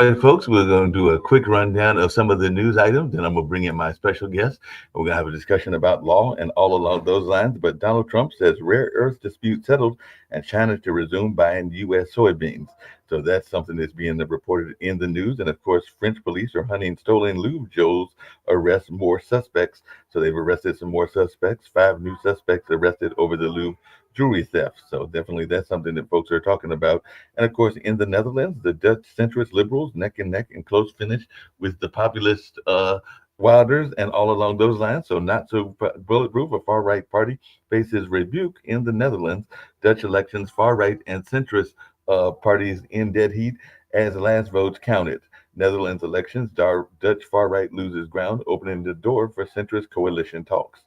right, folks, we're going to do a quick rundown of some of the news items, and I'm going to bring in my special guest. We're going to have a discussion about law and all along those lines. But Donald Trump says rare earth dispute settled and China to resume buying U.S. soybeans. So that's something that's being reported in the news. And of course, French police are hunting stolen Louvre jewels, arrest more suspects. So they've arrested some more suspects, five new suspects arrested over the Louvre jewelry theft. So definitely that's something that folks are talking about. And of course, in the Netherlands, the Dutch centrist liberals neck and neck in close finish with the populist Wilders and all along those lines. So not so bulletproof, a far right party faces rebuke in the Netherlands. Dutch elections, far right and centrist parties in dead heat as last votes counted. Netherlands elections, Dutch far right loses ground, opening the door for centrist coalition talks.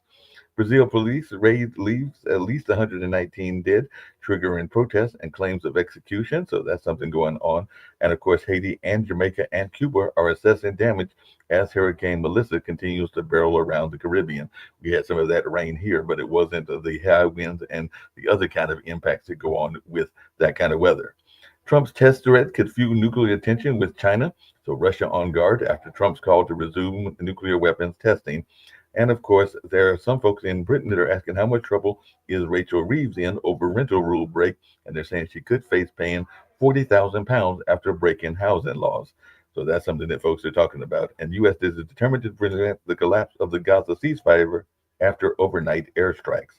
Brazil police raid leaves at least 119 dead, triggering protests and claims of execution. So that's something going on. And of course, Haiti and Jamaica and Cuba are assessing damage as Hurricane Melissa continues to barrel around the Caribbean. We had some of that rain here, but it wasn't the high winds and the other kind of impacts that go on with that kind of weather. Trump's test threat could fuel nuclear tension with China. So Russia on guard after Trump's call to resume nuclear weapons testing. And of course, there are some folks in Britain that are asking how much trouble is Rachel Reeves in over rental rule break, and they're saying she could face paying £40,000 after breaking housing laws. So that's something that folks are talking about. And U.S. is determined to prevent the collapse of the Gaza ceasefire after overnight airstrikes.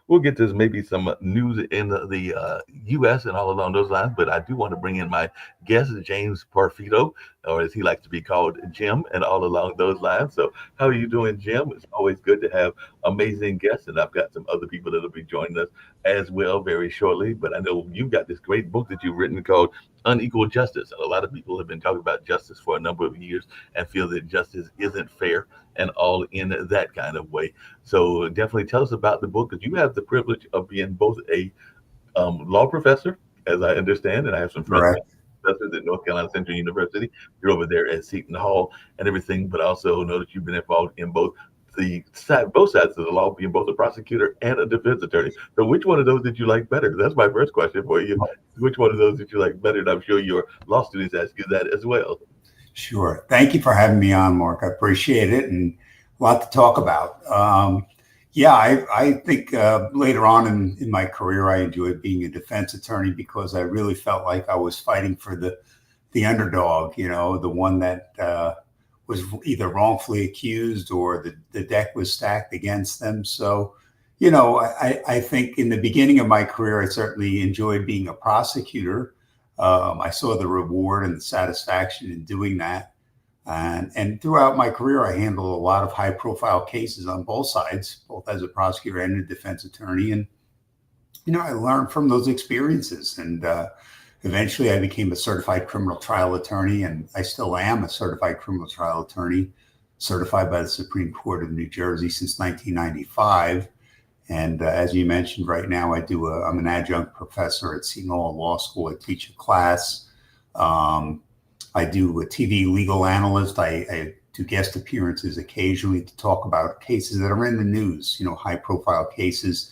We'll get to maybe some news in the U.S. and all along those lines, but I do want to bring in my guest, James Parfito, or as he likes to be called, Jim, and all along those lines. So, how are you doing, Jim? It's always good to have amazing guests, and I've got some other people that will be joining us as well very shortly. But I know you've got this great book that you've written called Unequal Justice, and a lot of people have been talking about justice for a number of years and feel that justice isn't fair and all in that kind of way. So definitely tell us about the book because you have the privilege of being both a law professor, as I understand, and I have some friends Correct. professors at North Carolina Central University. You're over there at Seton Hall and everything, but I also know that you've been involved in both sides of the law, being both a prosecutor and a defense attorney. So which one of those did you like better? That's my first question for you. Which one of those did you like better? And I'm sure your law students ask you that as well. Sure. Thank you for having me on, Mark. I appreciate it and a lot to talk about. Yeah, I think later on in my career, I enjoyed being a defense attorney because I really felt like I was fighting for the underdog, the one that was either wrongfully accused or the deck was stacked against them. So, I think in the beginning of my career, I certainly enjoyed being a prosecutor. I saw the reward and the satisfaction in doing that. And throughout my career, I handled a lot of high profile cases on both sides, both as a prosecutor and a defense attorney. And, I learned from those experiences. And eventually I became a certified criminal trial attorney, and I still am a certified criminal trial attorney, certified by the Supreme Court of New Jersey since 1995. And as you mentioned, right now I'm an adjunct professor at Seton Hall Law School. I teach a class. I do a TV legal analyst. I do guest appearances occasionally to talk about cases that are in the news, high profile cases.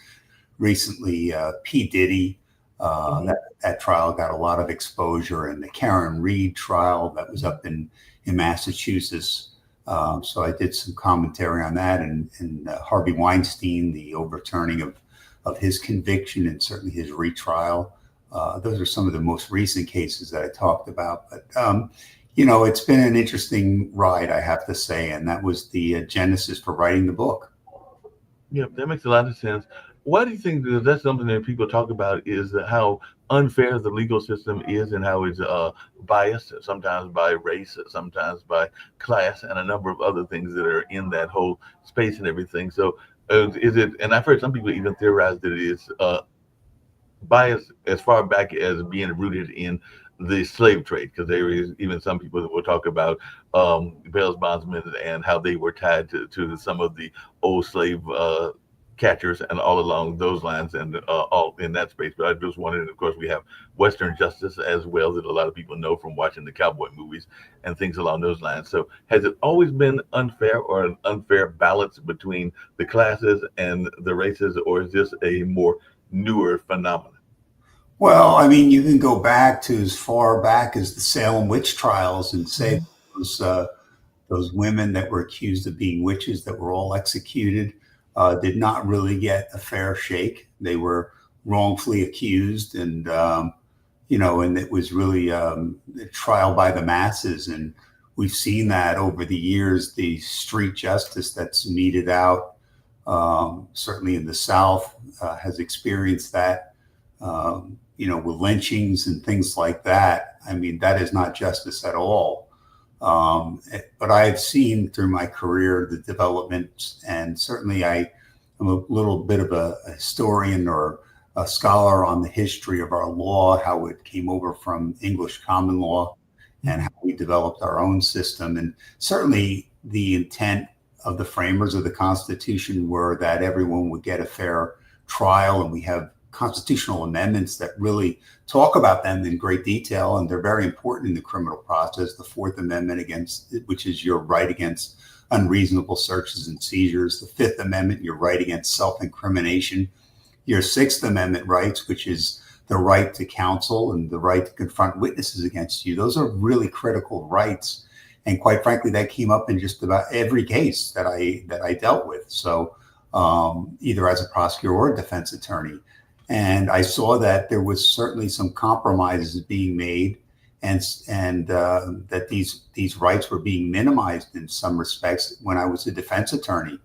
Recently, P. Diddy, that trial got a lot of exposure, and the Karen Reed trial that was up in Massachusetts. So I did some commentary on that, and Harvey Weinstein, the overturning of his conviction and certainly his retrial. Those are some of the most recent cases that I talked about. But, it's been an interesting ride, I have to say. And that was the genesis for writing the book. Yeah, that makes a lot of sense. Why do you think that's something that people talk about is how unfair the legal system is and how it's biased, sometimes by race, sometimes by class, and a number of other things that are in that whole space and everything. So, is it, and I've heard some people even theorize that it is bias as far back as being rooted in the slave trade, because there is even some people that will talk about Bell's bondsmen and how they were tied to some of the old slave catchers and all along those lines and all in that space. But I just wanted, of course, we have Western justice as well that a lot of people know from watching the cowboy movies and things along those lines. So has it always been unfair or an unfair balance between the classes and the races, or is this a more newer phenomenon? Well, I mean, you can go back to as far back as the Salem witch trials and say those, those women that were accused of being witches that were all executed did not really get a fair shake. They were wrongfully accused, and and it was really a trial by the masses. And we've seen that over the years, the street justice that's meted out, certainly in the South, has experienced that. With lynchings and things like that. I mean, that is not justice at all. But I've seen through my career the development, and certainly I am a little bit of a historian or a scholar on the history of our law, how it came over from English common law and how we developed our own system. And certainly the intent of the framers of the Constitution were that everyone would get a fair trial, and we have constitutional amendments that really talk about them in great detail, and they're very important in the criminal process. The Fourth Amendment, which is your right against unreasonable searches and seizures. The Fifth Amendment, your right against self-incrimination. Your Sixth Amendment rights, which is the right to counsel and the right to confront witnesses against you. Those are really critical rights. And quite frankly, that came up in just about every case that I dealt with. So either as a prosecutor or a defense attorney. And I saw that there was certainly some compromises being made, and that these rights were being minimized in some respects when I was a defense attorney.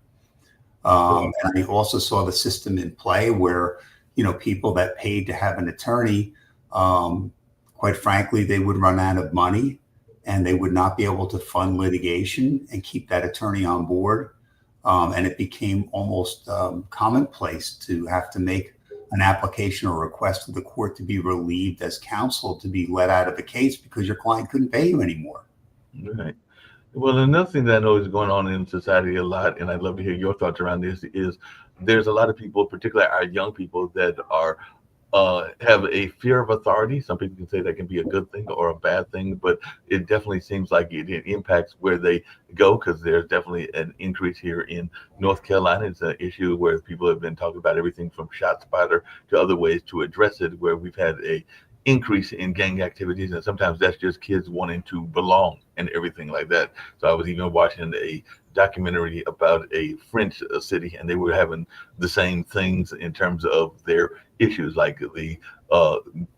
And I also saw the system in play where, people that paid to have an attorney, quite frankly, they would run out of money and they would not be able to fund litigation and keep that attorney on board. And it became almost commonplace to have to make an application or request to the court to be relieved as counsel to be let out of a case because your client couldn't pay you anymore. Right. Well, another thing that I know is going on in society a lot, and I'd love to hear your thoughts around this, is there's a lot of people, particularly our young people, that are have a fear of authority. Some people can say that can be a good thing or a bad thing, but it definitely seems like it impacts where they go, because there's definitely an increase here in North Carolina. It's an issue where people have been talking about everything from ShotSpotter to other ways to address it, where we've had a increase in gang activities, and sometimes that's just kids wanting to belong and everything like that. So I was even watching a documentary about a French city, and they were having the same things in terms of their issues, like the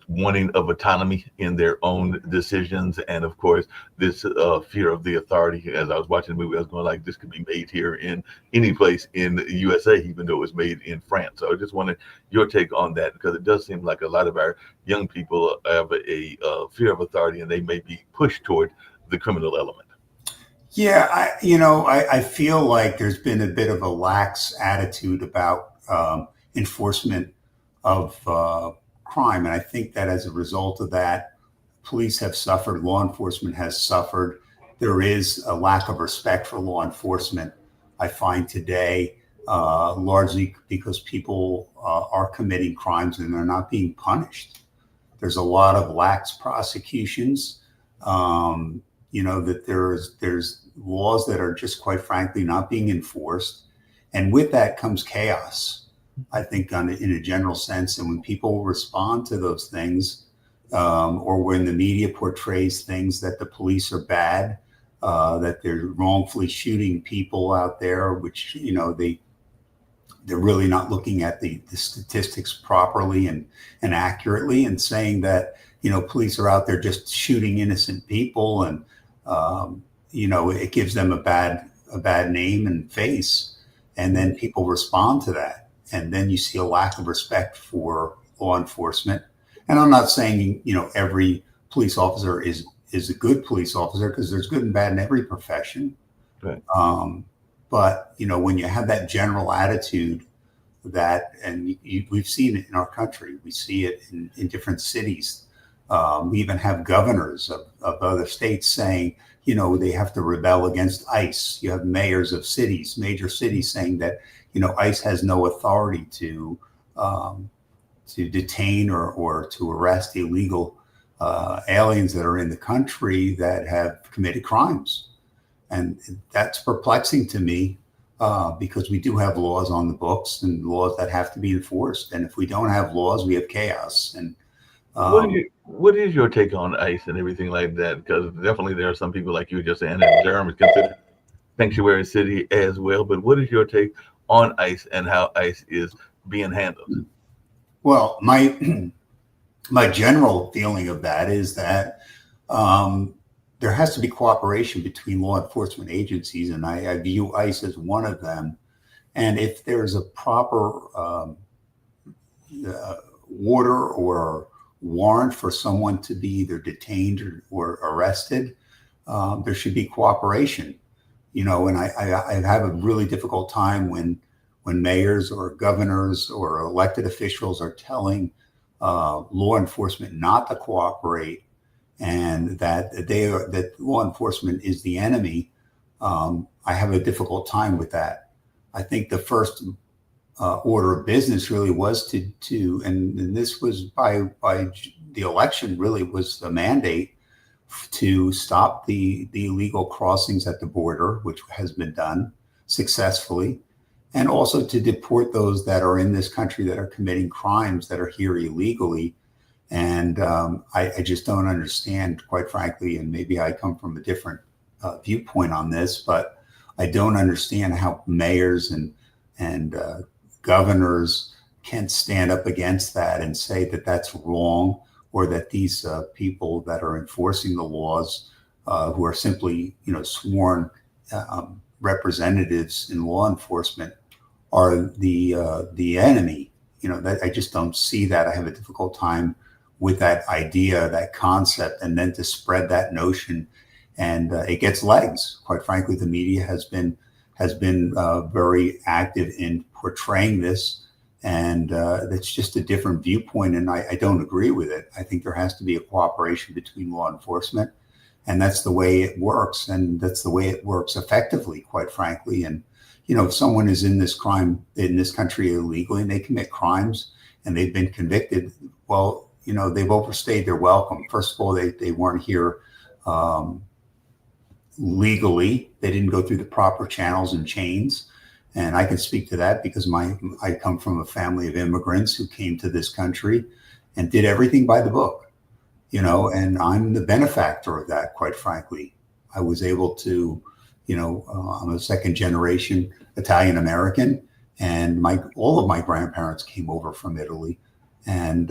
wanting of autonomy in their own decisions, and of course this fear of the authority. As I was watching the movie, I was going like, this could be made here in any place in the USA, even though it was made in France. So I just wanted your take on that, because it does seem like a lot of our young people have a fear of authority, and they may be pushed toward the criminal element. Yeah, I feel like there's been a bit of a lax attitude about enforcement of crime. And I think that as a result of that, police have suffered, law enforcement has suffered. There is a lack of respect for law enforcement, I find today, largely because people are committing crimes and they're not being punished. There's a lot of lax prosecutions. That there's laws that are just, quite frankly, not being enforced. And with that comes chaos, I think, in a general sense. And when people respond to those things, or when the media portrays things that the police are bad, that they're wrongfully shooting people out there, which, they're really not looking at the statistics properly and accurately, and saying that, police are out there just shooting innocent people, and it gives them a bad name and face, and then people respond to that, and then you see a lack of respect for law enforcement. And I'm not saying every police officer is a good police officer, because there's good and bad in every profession. Right. But when you have that general attitude, and we've seen it in our country, we see it in different cities. We even have governors of other states saying, they have to rebel against ICE. You have mayors of cities, major cities, saying that, ICE has no authority to detain or to arrest illegal aliens that are in the country that have committed crimes. And that's perplexing to me, because we do have laws on the books and laws that have to be enforced. And if we don't have laws, we have chaos. And What is your take on ICE and everything like that? Because definitely there are some people like you were just saying that Durham is considered sanctuary city as well. But what is your take on ICE and how ICE is being handled? Well, my general feeling of that is that um, there has to be cooperation between law enforcement agencies, and I view ICE as one of them. And if there's a proper uh, order or warrant for someone to be either detained or arrested, there should be cooperation. And I have a really difficult time when mayors or governors or elected officials are telling law enforcement not to cooperate and that law enforcement is the enemy. I have a difficult time with that. I think the first order of business really was and this was by the election really was the mandate to stop the illegal crossings at the border, which has been done successfully, and also to deport those that are in this country that are committing crimes that are here illegally. And I just don't understand, quite frankly, and maybe I come from a different viewpoint on this, but I don't understand how mayors and governors can stand up against that and say that that's wrong, or that these people that are enforcing the laws, who are simply, sworn representatives in law enforcement, are the enemy. That I just don't see that. I have a difficult time with that idea, that concept, and then to spread that notion, and it gets legs. Quite frankly, the media has been very active in portraying this, and it's just a different viewpoint, and I don't agree with it. I think there has to be a cooperation between law enforcement, and that's the way it works, and that's the way it works effectively, quite frankly. And if someone is in this crime in this country illegally and they commit crimes and they've been convicted, well, they've overstayed their welcome. First of all, they weren't here legally. They didn't go through the proper channels and chains. And I can speak to that because I come from a family of immigrants who came to this country and did everything by the book, and I'm the benefactor of that, quite frankly. I was able to, I'm a second generation Italian American, and all of my grandparents came over from Italy, and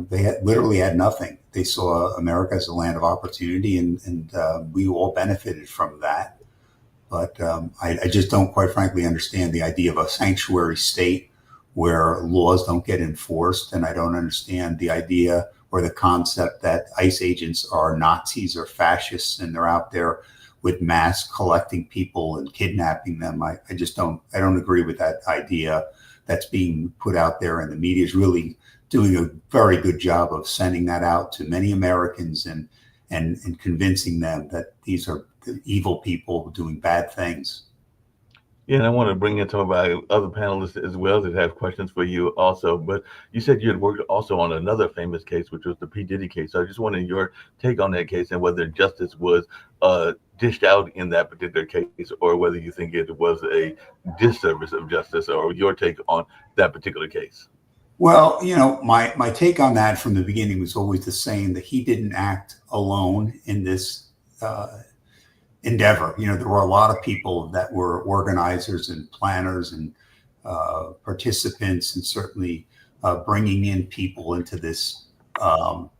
they literally had nothing. They saw America as a land of opportunity, and we all benefited from that. But I just don't, quite frankly, understand the idea of a sanctuary state where laws don't get enforced. And I don't understand the idea or the concept that ICE agents are Nazis or fascists and they're out there with masks collecting people and kidnapping them. I don't agree with that idea that's being put out there. And the media is really doing a very good job of sending that out to many Americans and convincing them that these are evil people doing bad things. Yeah, and I want to bring in some of our other panelists as well that have questions for you also. But you said you had worked also on another famous case, which was the P. Diddy case. So I just wanted your take on that case and whether justice was dished out in that particular case, or whether you think it was a disservice of justice, or your take on that particular case. Well, my take on that from the beginning was always the same, that he didn't act alone in this endeavor. There were a lot of people that were organizers and planners and participants, and certainly bringing in people into this. I'll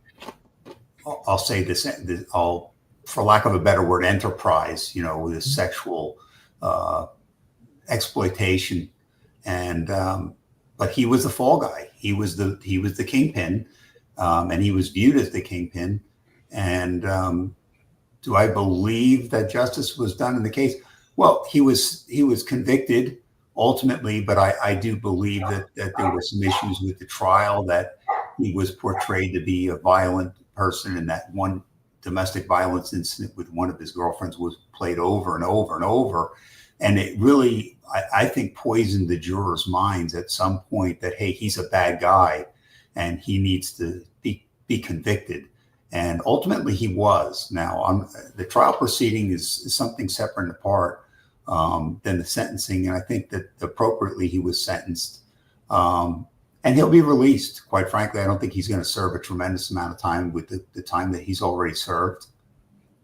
say this. For lack of a better word, enterprise. With this sexual exploitation, and but he was the fall guy. He was the kingpin, and he was viewed as the kingpin. And do I believe that justice was done in the case? Well, he was convicted ultimately, but I do believe that there were some issues with the trial, that he was portrayed to be a violent person, and that one domestic violence incident with one of his girlfriends was played over and over and over. And it really, I think, poisoned the jurors' minds at some point that, hey, he's a bad guy and he needs to be convicted. And ultimately he was. Now, the trial proceeding is something separate and apart than the sentencing. And I think that appropriately he was sentenced. And he'll be released. Quite frankly, I don't think he's going to serve a tremendous amount of time with the time that he's already served.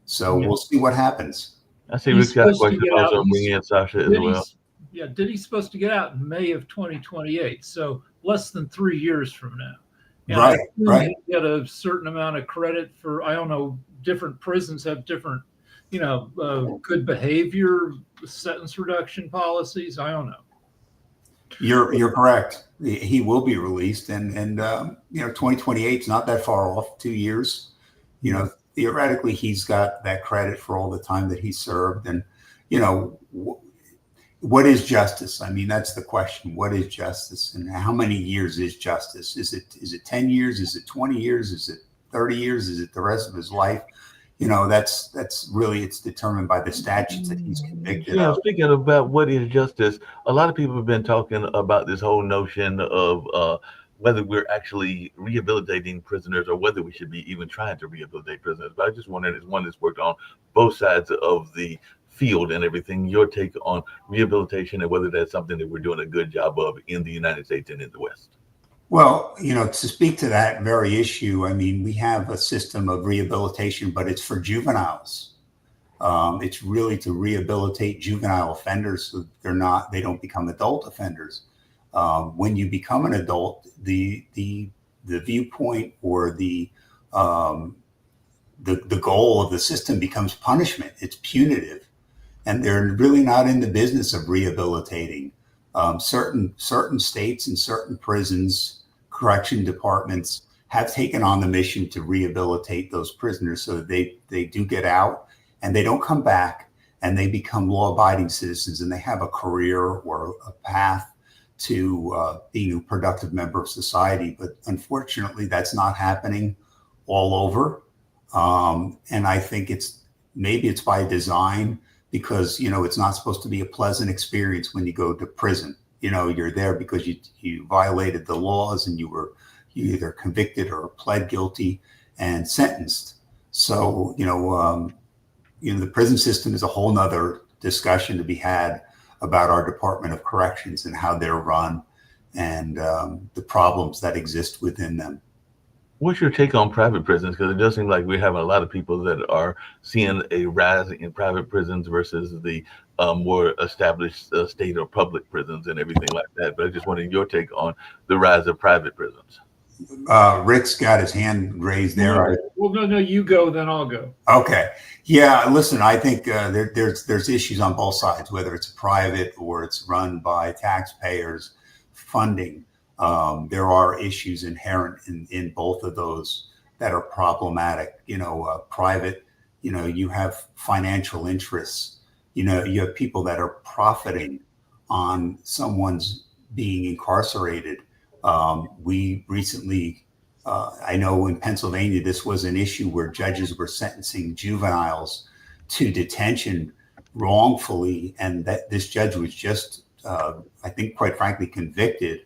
So we'll see what happens. I see Rick's got a question. Also, bring in Sasha as well. Did he supposed to get out in May of 2028? So less than 3 years from now. And Right. He get a certain amount of credit for, I don't know, different prisons have different, good behavior sentence reduction policies. I don't know. You're correct. He will be released, and 2028 is not that far off. 2 years. Theoretically, he's got that credit for all the time that he served. And what is justice? I mean, that's the question. What is justice, and how many years is justice? Is it 10 years? Is it 20 years? Is it 30 years? Is it the rest of his life? That's really, it's determined by the statutes that he's convicted of. Speaking about what is justice, a lot of people have been talking about this whole notion of whether we're actually rehabilitating prisoners or whether we should be even trying to rehabilitate prisoners. But I just wondered, as one that's worked on both sides of the field and everything, your take on rehabilitation and whether that's something that we're doing a good job of in the United States and in the West. Well, to speak to that very issue, I mean, we have a system of rehabilitation, but it's for juveniles. It's really to rehabilitate juvenile offenders so they don't become adult offenders. When you become an adult, the viewpoint or the goal of the system becomes punishment. It's punitive, and they're really not in the business of rehabilitating. Certain states and certain prisons, correction departments have taken on the mission to rehabilitate those prisoners so that they do get out and they don't come back and they become law-abiding citizens and they have a career or a path to being a productive member of society. But unfortunately, that's not happening all over. And I think maybe it's by design, because, it's not supposed to be a pleasant experience when you go to prison. You're there because you violated the laws and you either convicted or pled guilty and sentenced. So, the prison system is a whole nother discussion to be had about our Department of Corrections and how they're run and the problems that exist within them. What's your take on private prisons? Because it does seem like we're having a lot of people that are seeing a rise in private prisons versus the more established state or public prisons and everything like that. But I just wanted your take on the rise of private prisons. Rick's got his hand raised there. Well, no, you go, then I'll go. Okay. Yeah, listen, I think there's issues on both sides, whether it's private or it's run by taxpayers funding. There are issues inherent in both of those that are problematic. Private, you have financial interests. You have people that are profiting on someone's being incarcerated. We recently, I know in Pennsylvania, this was an issue where judges were sentencing juveniles to detention wrongfully. And that this judge was just, I think, quite frankly, convicted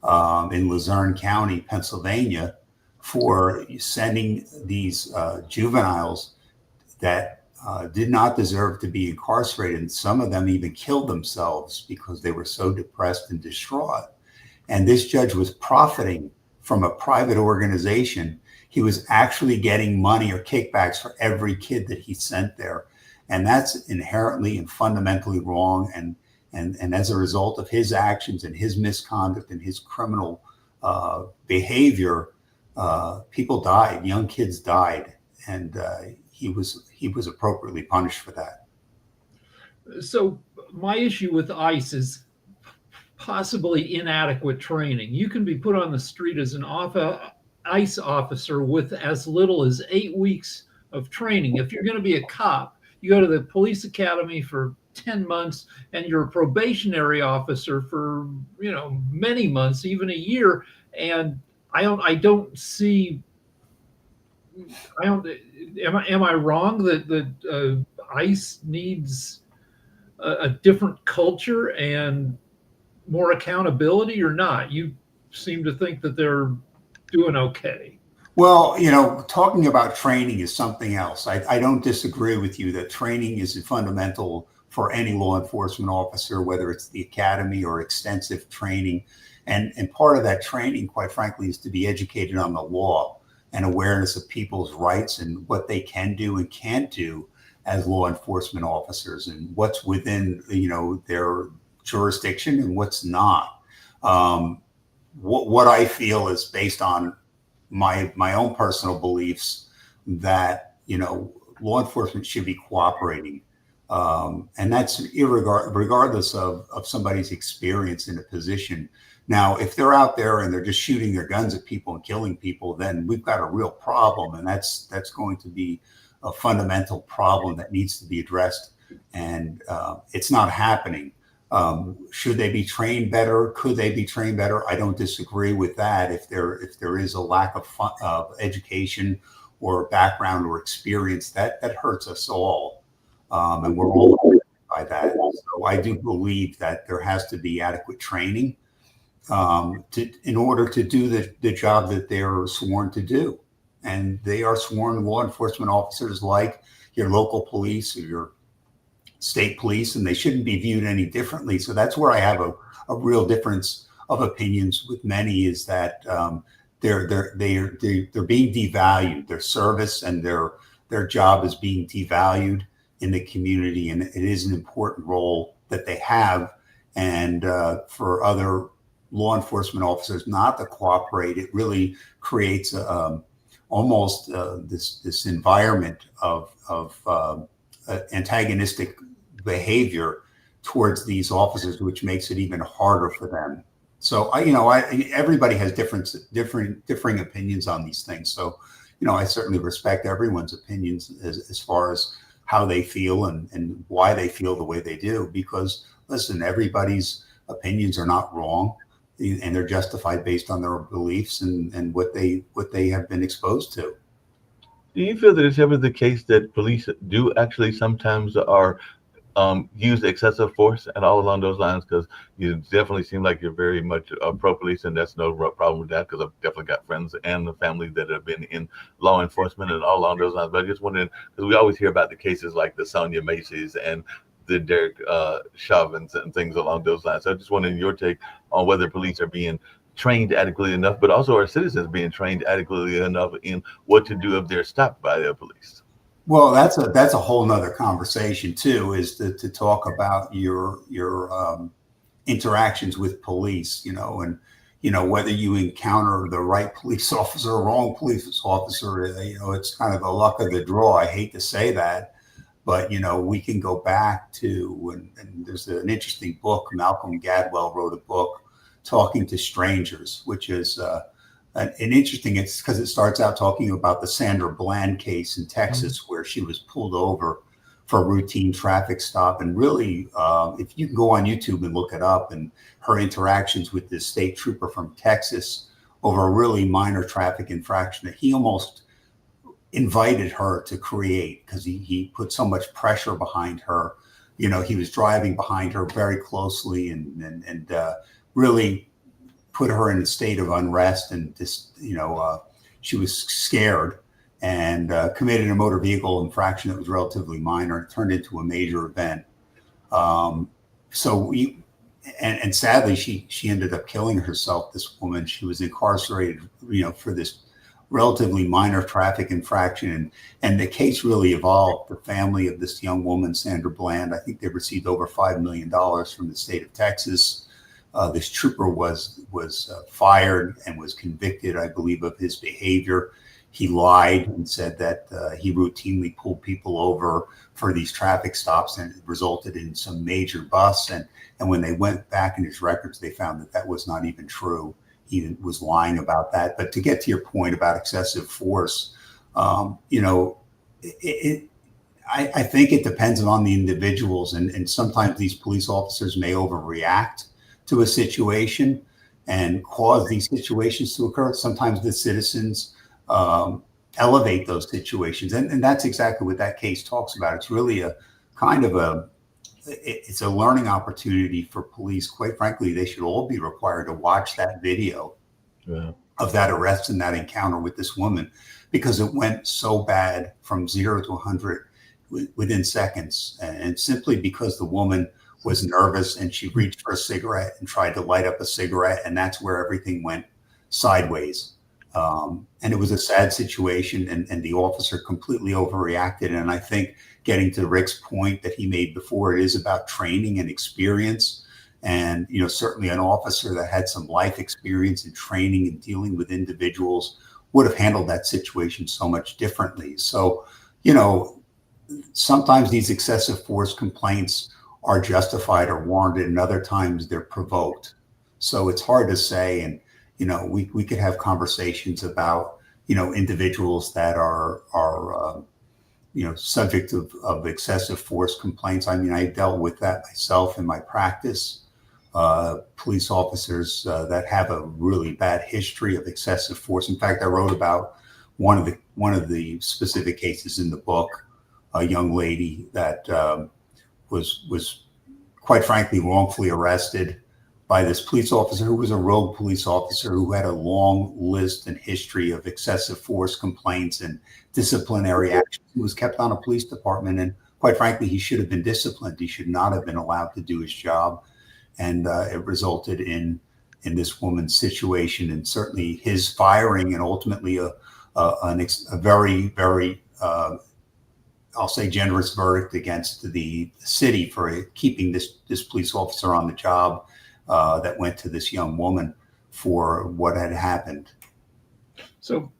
in Luzerne County, Pennsylvania, for sending these juveniles that did not deserve to be incarcerated. And some of them even killed themselves because they were so depressed and distraught. And this judge was profiting from a private organization. He was actually getting money or kickbacks for every kid that he sent there. And that's inherently and fundamentally wrong. And as a result of his actions and his misconduct and his criminal behavior, people died, young kids died, and he was appropriately punished for that. So my issue with ICE is possibly inadequate training. You can be put on the street as an ICE officer with as little as 8 weeks of training. If you're going to be a cop, you go to the police academy for 10 months and you're a probationary officer for, many months, even a year. And am I wrong that ICE needs a different culture and more accountability, or not? You seem to think that they're doing okay. Well, talking about training is something else. I don't disagree with you that training is a fundamental for any law enforcement officer, whether it's the academy or extensive training. And part of that training, quite frankly, is to be educated on the law and awareness of people's rights and what they can do and can't do as law enforcement officers, and what's within, their jurisdiction and what's not. What I feel is based on my own personal beliefs that, law enforcement should be cooperating. And that's regardless of somebody's experience in a position. Now, if they're out there and they're just shooting their guns at people and killing people, then we've got a real problem. And that's going to be a fundamental problem that needs to be addressed. And it's not happening. Should they be trained better? Could they be trained better? I don't disagree with that. If there is a lack of education or background or experience, that hurts us all. And we're all affected by that. So I do believe that there has to be adequate training in order to do the job that they're sworn to do. And they are sworn law enforcement officers like your local police or your state police, and they shouldn't be viewed any differently. So that's where I have a real difference of opinions with many, is that they're being devalued. Their service and their job is being devalued in the community, and it is an important role that they have. And for other law enforcement officers not to cooperate, it really creates almost this environment of antagonistic behavior towards these officers, which makes it even harder for them. So everybody has differing opinions on these things. So, I certainly respect everyone's opinions as far as how they feel and why they feel the way they do, because listen, everybody's opinions are not wrong, and they're justified based on their beliefs and what they have been exposed to. Do you feel that it's ever the case that police do actually sometimes use excessive force and all along those lines? Because you definitely seem like you're very much pro-police, and that's no problem with that, because I've definitely got friends and the family that have been in law enforcement and all along those lines. But I just wondering, because we always hear about the cases like the Sonia Macy's and the Derek Chauvins and things along those lines. So I just wondering your take on whether police are being trained adequately enough, but also our citizens being trained adequately enough in what to do if they're stopped by the police. Well, that's a whole nother conversation too, is to talk about your interactions with police, and whether you encounter the right police officer or wrong police officer. It's kind of the luck of the draw. I hate to say that, but we can go back to, and there's an interesting book. Malcolm Gladwell wrote a book, Talking to Strangers, which is an interesting, it's because it starts out talking about the Sandra Bland case in Texas, where she was pulled over for a routine traffic stop. And really, if you can go on YouTube and look it up, and her interactions with this state trooper from Texas over a really minor traffic infraction that he almost invited her to create, because he put so much pressure behind her. He was driving behind her very closely and really put her in a state of unrest, and just, she was scared, and committed a motor vehicle infraction that was relatively minor. It turned into a major event. And sadly, she ended up killing herself, this woman. She was incarcerated, for this relatively minor traffic infraction. And the case really evolved. The family of this young woman, Sandra Bland, I think they received over $5 million from the state of Texas. This trooper was fired and was convicted, I believe, of his behavior. He lied and said that he routinely pulled people over for these traffic stops, and it resulted in some major busts. And when they went back in his records, they found that was not even true. He was lying about that. But to get to your point about excessive force, I think it depends on the individuals, and sometimes these police officers may overreact to a situation and cause these situations to occur. Sometimes the citizens elevate those situations. And that's exactly what that case talks about. It's really a kind of it's a learning opportunity for police. Quite frankly, they should all be required to watch that video of that arrest and that encounter with this woman, because it went so bad from 0 to 100 within seconds, and simply because the woman was nervous and she reached for a cigarette and tried to light up a cigarette, and that's where everything went sideways. And it was a sad situation, and the officer completely overreacted. And I think, getting to Rick's point that he made before, it is about training and experience. And, certainly an officer that had some life experience and training and dealing with individuals would have handled that situation so much differently. So, sometimes these excessive force complaints are justified or warranted, and other times they're provoked. So it's hard to say. And, we could have conversations about, individuals that are subject of excessive force complaints. I mean, I dealt with that myself in my practice. Police officers that have a really bad history of excessive force. In fact, I wrote about one of the specific cases in the book, a young lady that was quite frankly wrongfully arrested by this police officer who was a rogue police officer who had a long list and history of excessive force complaints and disciplinary action. He was kept on a police department, and quite frankly, he should have been disciplined. He should not have been allowed to do his job. And it resulted in this woman's situation, and certainly his firing, and ultimately a very, very, I'll say, generous verdict against the city for keeping this police officer on the job, that went to this young woman for what had happened. So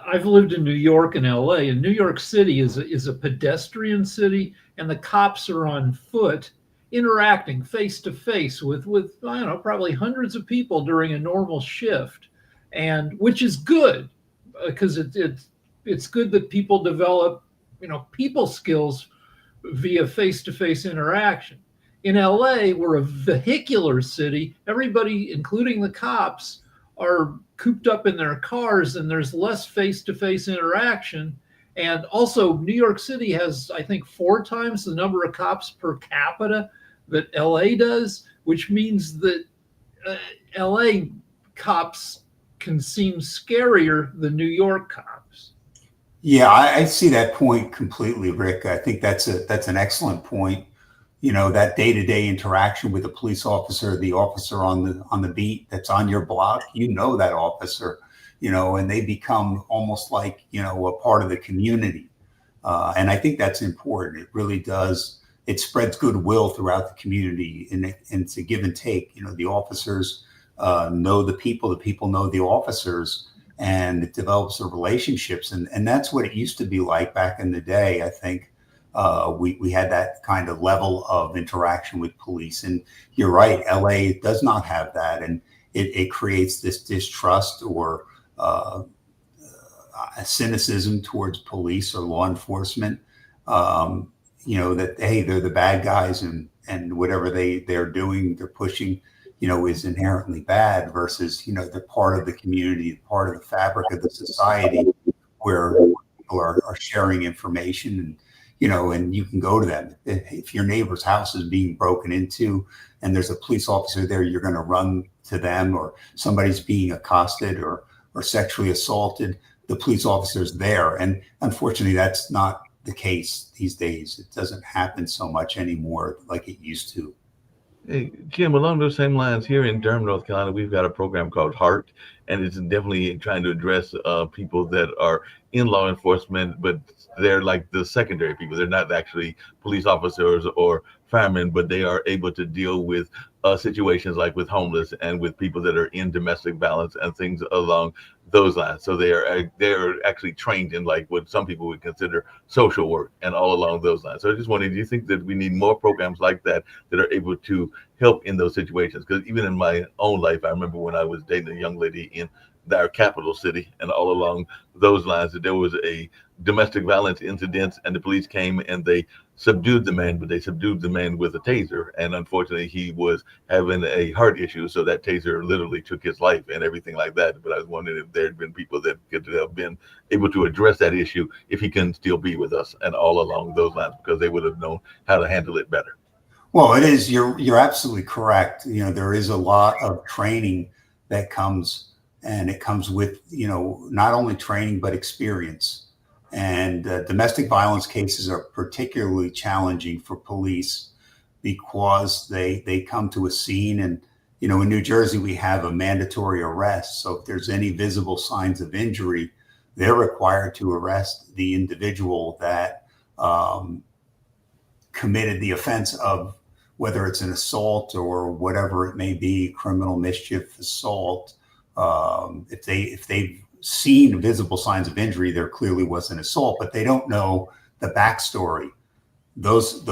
I've lived in New York and LA, and New York City is a pedestrian city, and the cops are on foot interacting face to face with I don't know, probably hundreds of people during a normal shift, and which is good, because it's good that people develop people skills via face to face interaction. In LA, we're a vehicular city. Everybody, including the cops, are cooped up in their cars, and there's less face to face interaction. And also, New York City has, I think, 4 times the number of cops per capita that LA does, which means that LA cops can seem scarier than New York cops. Yeah, I see that point completely, Rick. I think that's an excellent point. That day-to-day interaction with a police officer, the officer on the beat that's on your block, that officer, and they become almost like, a part of the community. And I think that's important. It really does. It spreads goodwill throughout the community, and it's a give and take. The officers know the people know the officers, and it develops the relationships. And that's what it used to be like back in the day. I think we had that kind of level of interaction with police. And you're right, LA does not have that. And it creates this distrust or a cynicism towards police or law enforcement. That, hey, they're the bad guys, and whatever they're doing, they're pushing, is inherently bad, versus, they're part of the community, part of the fabric of the society, where people are sharing information, and you can go to them. If your neighbor's house is being broken into and there's a police officer there, you're going to run to them, or somebody's being accosted or sexually assaulted, the police officer's there. And unfortunately, that's not the case these days. It doesn't happen so much anymore like it used to. Hey, Jim, along those same lines, here in Durham, North Carolina, we've got a program called HEART, and it's definitely trying to address people that are in law enforcement, but they're like the secondary people. They're not actually police officers or firemen, but they are able to deal with situations like with homeless and with people that are in domestic violence and things along those lines. So they are actually trained in like what some people would consider social work and all along those lines. So I just wondered, do you think that we need more programs like that are able to help in those situations? Because even in my own life, I remember when I was dating a young lady in our capital city, and all along those lines, that there was a domestic violence incident, and the police came and they subdued the man, but they subdued the man with a taser. And unfortunately, he was having a heart issue, so that taser literally took his life and everything like that. But I was wondering if there had been people that could have been able to address that issue if he can still be with us, and all along those lines, because they would have known how to handle it better. Well, it is. You're absolutely correct. There is a lot of training that comes, and it comes with, not only training, but experience. And domestic violence cases are particularly challenging for police because they come to a scene, and in New Jersey we have a mandatory arrest. So if there's any visible signs of injury, they're required to arrest the individual that committed the offense of, whether it's an assault or whatever it may be, criminal mischief, assault. If they've seen visible signs of injury, there clearly was an assault, but they don't know the backstory. Those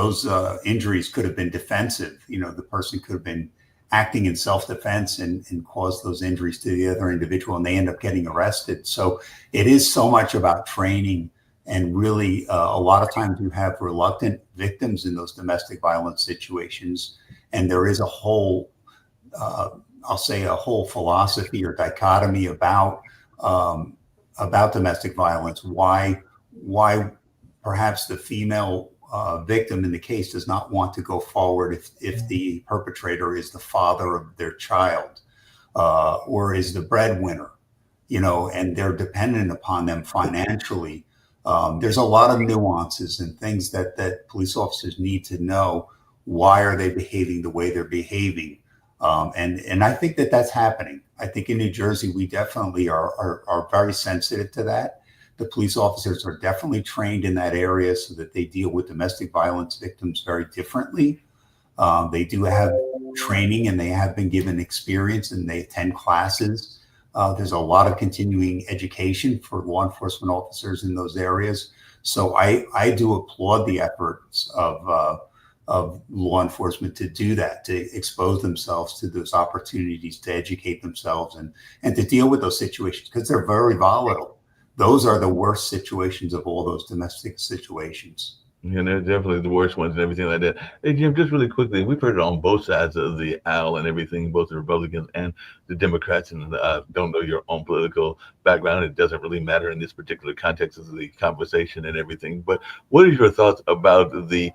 injuries could have been defensive. The person could have been acting in self-defense and caused those injuries to the other individual, and they end up getting arrested. So it is so much about training, and really a lot of times you have reluctant victims in those domestic violence situations, and there is a whole, I'll say a whole philosophy or dichotomy about domestic violence. Why perhaps the female victim in the case does not want to go forward if the perpetrator is the father of their child, or is the breadwinner, and they're dependent upon them financially. There's a lot of nuances and things that police officers need to know. Why are they behaving the way they're behaving? And I think that's happening. I think in New Jersey, we definitely are very sensitive to that. The police officers are definitely trained in that area so that they deal with domestic violence victims very differently. They do have training, and they have been given experience, and they attend classes. There's a lot of continuing education for law enforcement officers in those areas. So I do applaud the efforts of law enforcement to do that, to expose themselves to those opportunities to educate themselves and to deal with those situations, because they're very volatile. Those are the worst situations of all those domestic situations. And they're definitely the worst ones and everything like that. Hey, Jim, just really quickly, we've heard it on both sides of the aisle and everything, both the Republicans and the Democrats. And don't know your own political background. It doesn't really matter in this particular context of the conversation and everything. But what is your thoughts about the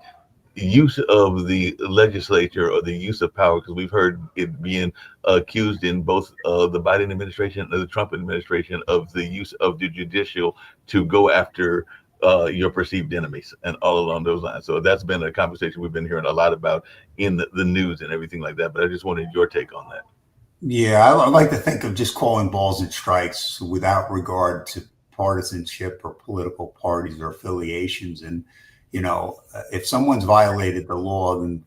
use of the legislature or the use of power? Because we've heard it being accused in both the Biden administration and the Trump administration of the use of the judicial to go after your perceived enemies and all along those lines. So that's been a conversation we've been hearing a lot about in the news and everything like that. But I just wanted your take on that. Yeah, I like to think of just calling balls and strikes without regard to partisanship or political parties or affiliations. And if someone's violated the law, then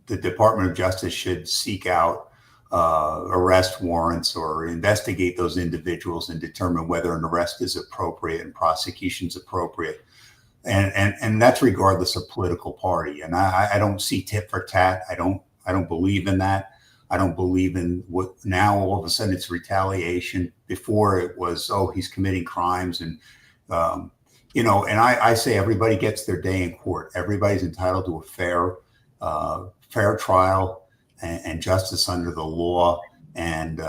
the Department of Justice should seek out arrest warrants or investigate those individuals and determine whether an arrest is appropriate and prosecution's appropriate. And that's regardless of political party. And I don't see tit for tat. I don't believe in that. I don't believe in what now all of a sudden it's retaliation. Before it was, he's committing crimes. And and I say everybody gets their day in court. Everybody's entitled to a fair trial and justice under the law. And,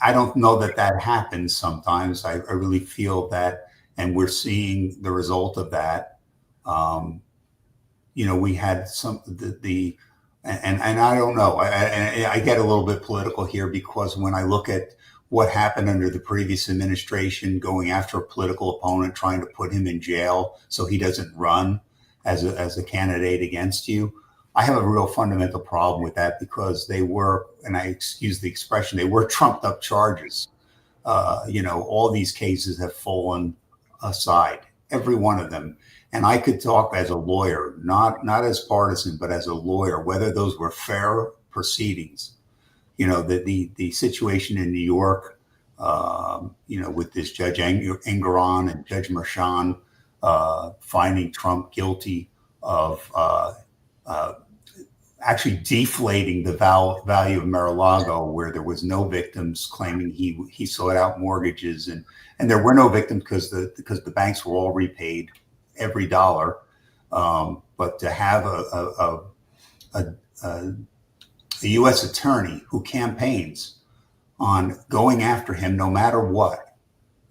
I don't know that happens sometimes. I really feel that, and we're seeing the result of that. We had and I don't know, I get a little bit political here, because when I look at what happened under the previous administration, going after a political opponent, trying to put him in jail so he doesn't run as a candidate against you, I have a real fundamental problem with that, because they were, and I excuse the expression, they were trumped up charges. All these cases have fallen aside, every one of them. And I could talk as a lawyer, not as partisan, but as a lawyer, whether those were fair proceedings. The situation in New York, with this Judge Engoron and Judge Merchan finding Trump guilty of actually deflating the value of Mar-a-Lago, where there was no victims, claiming he sought out mortgages, and there were no victims because the banks were all repaid every dollar. But to have a U.S. attorney who campaigns on going after him no matter what,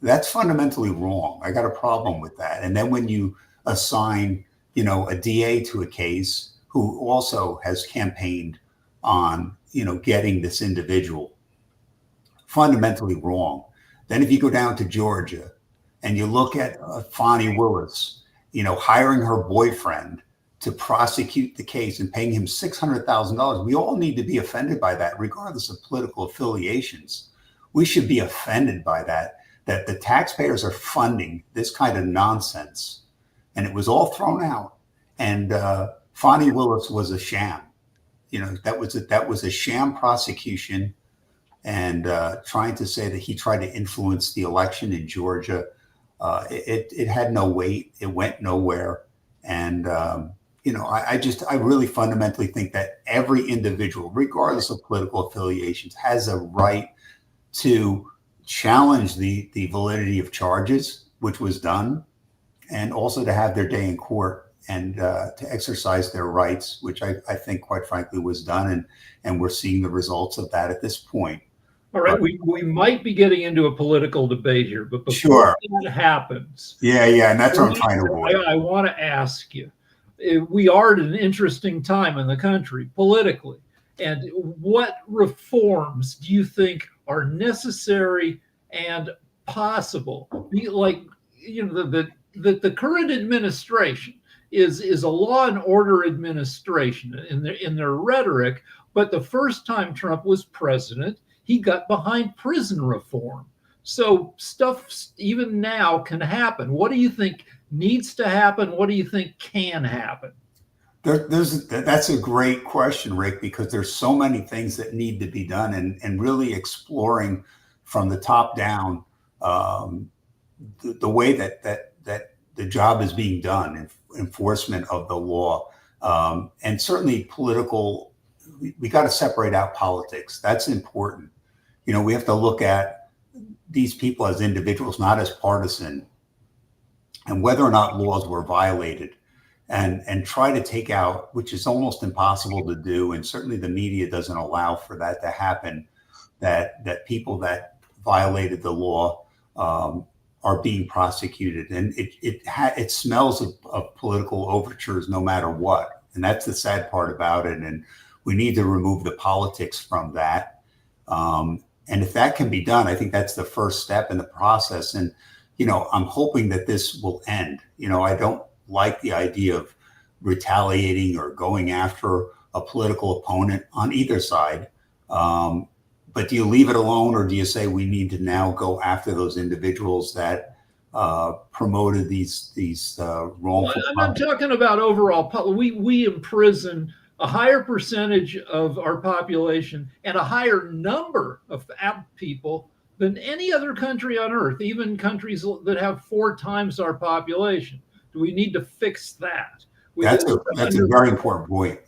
that's fundamentally wrong. I got a problem with that. And then when you assign, a DA to a case who also has campaigned on, getting this individual, fundamentally wrong. Then if you go down to Georgia and you look at Fani Willis, hiring her boyfriend to prosecute the case and paying him $600,000, we all need to be offended by that, regardless of political affiliations. We should be offended by that the taxpayers are funding this kind of nonsense. And it was all thrown out. And Fani Willis was a sham. That was a sham prosecution, and trying to say that he tried to influence the election in Georgia, it had no weight. It went nowhere. And I really fundamentally think that every individual, regardless of political affiliations, has a right to challenge the validity of charges, which was done, and also to have their day in court and to exercise their rights, which I think, quite frankly, was done. And we're seeing the results of that at this point. All right, we might be getting into a political debate here, but before that happens, and that's what I'm trying to avoid. I want to ask you, we are at an interesting time in the country politically, and what reforms do you think are necessary and possible? The current administration is a law and order administration in their rhetoric, but the first time Trump was president, he got behind prison reform. So stuff even now can happen. What do you think needs to happen? What do you think can happen? That's a great question, Rick, because there's so many things that need to be done, and really exploring from the top down the way that the job is being done, enforcement of the law, and certainly political. We got to separate out politics. That's important. We have to look at these people as individuals, not as partisan, and whether or not laws were violated, and try to take out, which is almost impossible to do, and certainly the media doesn't allow for that to happen, that people that violated the law are being prosecuted. And it smells of political overtures no matter what. And that's the sad part about it. And we need to remove the politics from that. And if that can be done, I think that's the first step in the process. And, I'm hoping that this will end. I don't like the idea of retaliating or going after a political opponent on either side. But do you leave it alone, or do you say we need to now go after those individuals that promoted these wrongful? I'm talking about overall. We imprison a higher percentage of our population and a higher number of people than any other country on earth, even countries that have 4 times our population. Do we need to fix that? That's a very important point.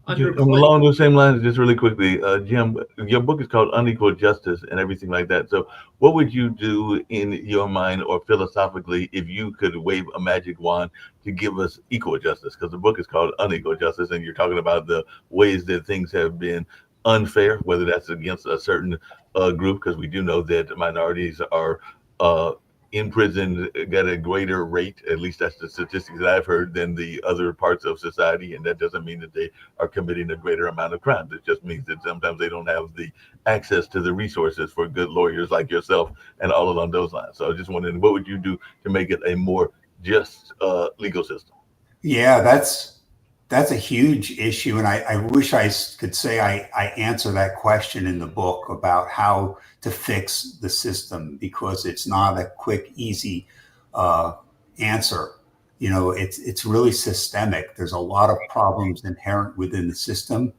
Along those same lines, just really quickly, Jim, your book is called Unequal Justice and everything like that. So what would you do in your mind or philosophically if you could wave a magic wand to give us equal justice? Because the book is called Unequal Justice, and you're talking about the ways that things have been unfair, whether that's against a certain group, because we do know that minorities are in prison at a greater rate, at least that's the statistics that I've heard, than the other parts of society. And that doesn't mean that they are committing a greater amount of crimes. It just means that sometimes they don't have the access to the resources for good lawyers like yourself and all along those lines. So I just wondering, what would you do to make it a more just legal system? Yeah, that's a huge issue. And I wish I could say I answer that question in the book about how to fix the system, because it's not a quick, easy answer. It's really systemic. There's a lot of problems inherent within the system,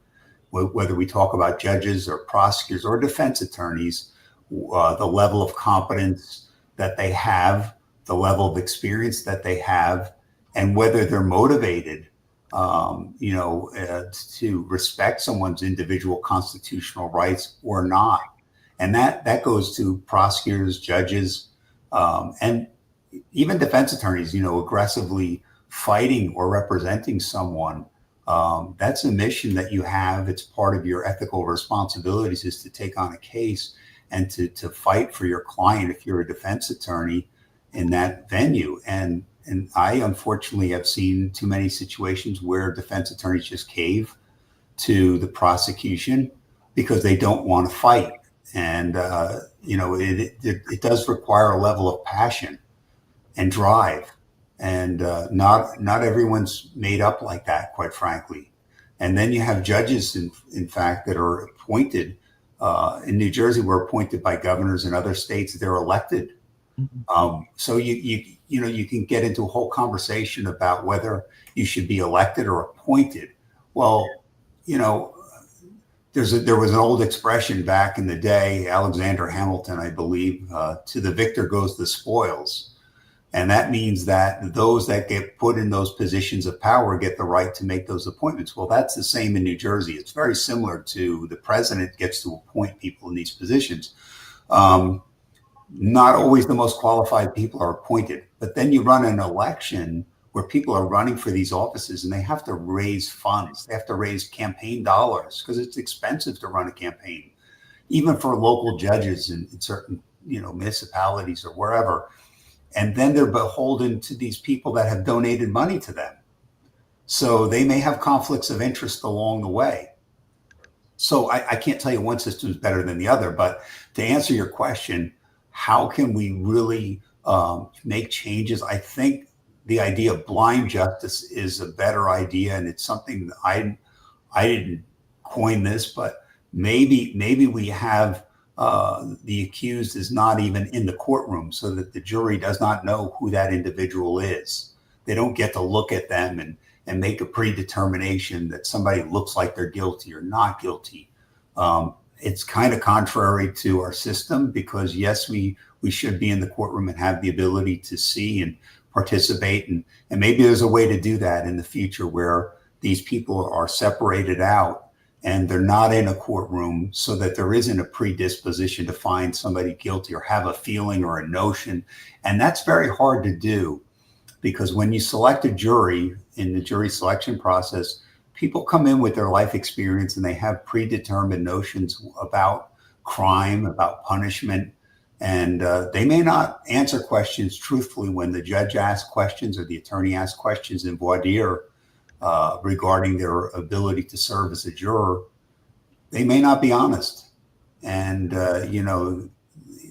whether we talk about judges or prosecutors or defense attorneys, the level of competence that they have, the level of experience that they have, and whether they're motivated to respect someone's individual constitutional rights or not. And that goes to prosecutors, judges, and even defense attorneys, aggressively fighting or representing someone. That's a mission that you have. It's part of your ethical responsibilities, is to take on a case and to fight for your client if you're a defense attorney in that venue. And I unfortunately have seen too many situations where defense attorneys just cave to the prosecution because they don't want to fight. And, it does require a level of passion and drive. And not everyone's made up like that, quite frankly. And then you have judges, in fact, that are appointed in New Jersey. Were appointed by governors in other states. They're elected. So you can get into a whole conversation about whether you should be elected or appointed. Well, there was an old expression back in the day, Alexander Hamilton, I believe, to the victor goes the spoils. And that means that those that get put in those positions of power get the right to make those appointments. Well, that's the same in New Jersey. It's very similar to the president gets to appoint people in these positions. Not always the most qualified people are appointed, but then you run an election where people are running for these offices and they have to raise funds. They have to raise campaign dollars because it's expensive to run a campaign, even for local judges in certain, municipalities or wherever. And then they're beholden to these people that have donated money to them. So they may have conflicts of interest along the way. So I can't tell you one system is better than the other, but to answer your question, how can we really make changes? I think the idea of blind justice is a better idea, and it's something that I didn't coin this, but maybe we have the accused is not even in the courtroom, so that the jury does not know who that individual is. They don't get to look at them and make a predetermination that somebody looks like they're guilty or not guilty. It's kind of contrary to our system because, yes, we should be in the courtroom and have the ability to see and participate. And maybe there's a way to do that in the future where these people are separated out and they're not in a courtroom so that there isn't a predisposition to find somebody guilty or have a feeling or a notion. And that's very hard to do because when you select a jury in the jury selection process, people come in with their life experience and they have predetermined notions about crime, about punishment, and they may not answer questions truthfully when the judge asks questions or the attorney asks questions in voir dire regarding their ability to serve as a juror. They may not be honest. And,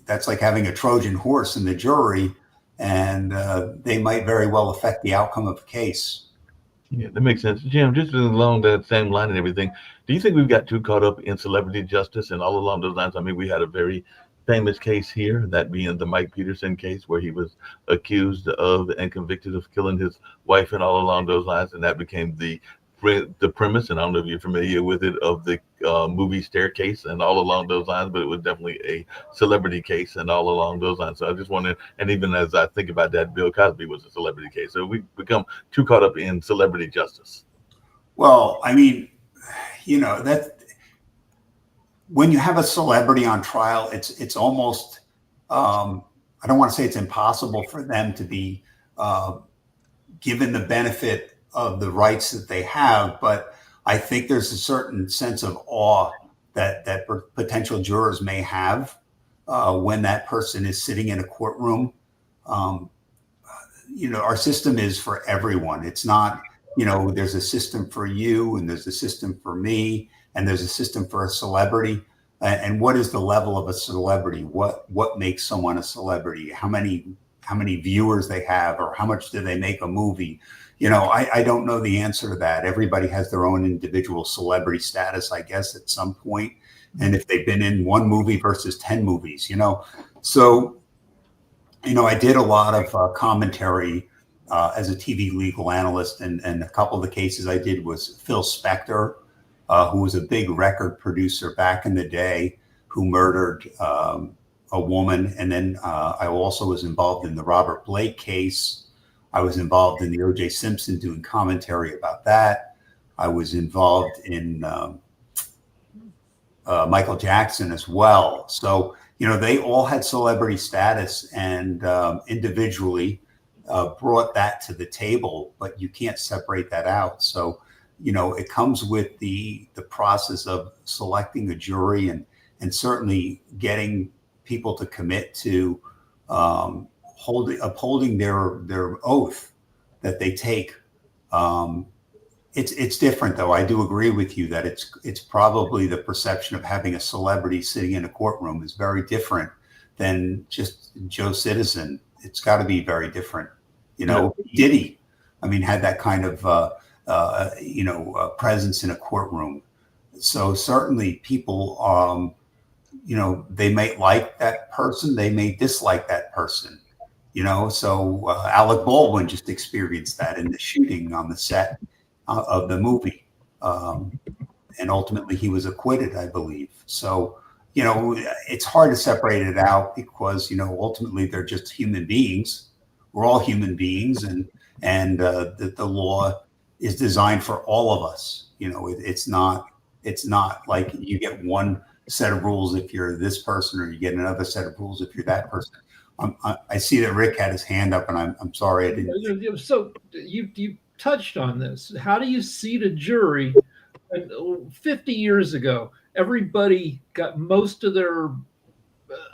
that's like having a Trojan horse in the jury, and they might very well affect the outcome of a case. Yeah, that makes sense. Jim, just along that same line and everything, do you think we've got too caught up in celebrity justice and all along those lines? I mean, we had a very famous case here, that being the Mike Peterson case, where he was accused of and convicted of killing his wife and all along those lines. And that became the premise, and I don't know if you're familiar with it, of the movie Staircase and all along those lines, but it was definitely a celebrity case and all along those lines. So I just wanted, and even as I think about that, Bill Cosby was a celebrity case. So we've become too caught up in celebrity justice. Well, I mean, that when you have a celebrity on trial, it's almost, I don't want to say it's impossible for them to be given the benefit of the rights that they have, but I think there's a certain sense of awe that potential jurors may have when that person is sitting in a courtroom. Our system is for everyone. It's not, there's a system for you and there's a system for me and there's a system for a celebrity. And what is the level of a celebrity? What makes someone a celebrity? How many viewers they have, or how much do they make a movie? I don't know the answer to that. Everybody has their own individual celebrity status, I guess, at some point. And if they've been in one movie versus 10 movies, So, I did a lot of commentary as a TV legal analyst. And a couple of the cases I did was Phil Spector, who was a big record producer back in the day, who murdered a woman. And then I also was involved in the Robert Blake case. I was involved in the O.J. Simpson, doing commentary about that. I was involved in Michael Jackson as well. So, they all had celebrity status and individually brought that to the table, but you can't separate that out. So, it comes with the process of selecting a jury and certainly getting people to commit to upholding their oath that they take It's different though. I do agree with you that it's probably the perception of having a celebrity sitting in a courtroom is very different than just Joe Citizen. It's got to be very different. You know, Diddy, I mean, had that kind of presence in a courtroom. So certainly people, they may like that person, they may dislike that person. So Alec Baldwin just experienced that in the shooting on the set of the movie. And ultimately he was acquitted, I believe. So, it's hard to separate it out because, ultimately they're just human beings. We're all human beings, and the law is designed for all of us. It's not like you get one set of rules if you're this person, or you get another set of rules if you're that person. I see that Rick had his hand up, and I'm sorry I didn't. So you touched on this. How do you seat a jury? 50 years ago, everybody got most of their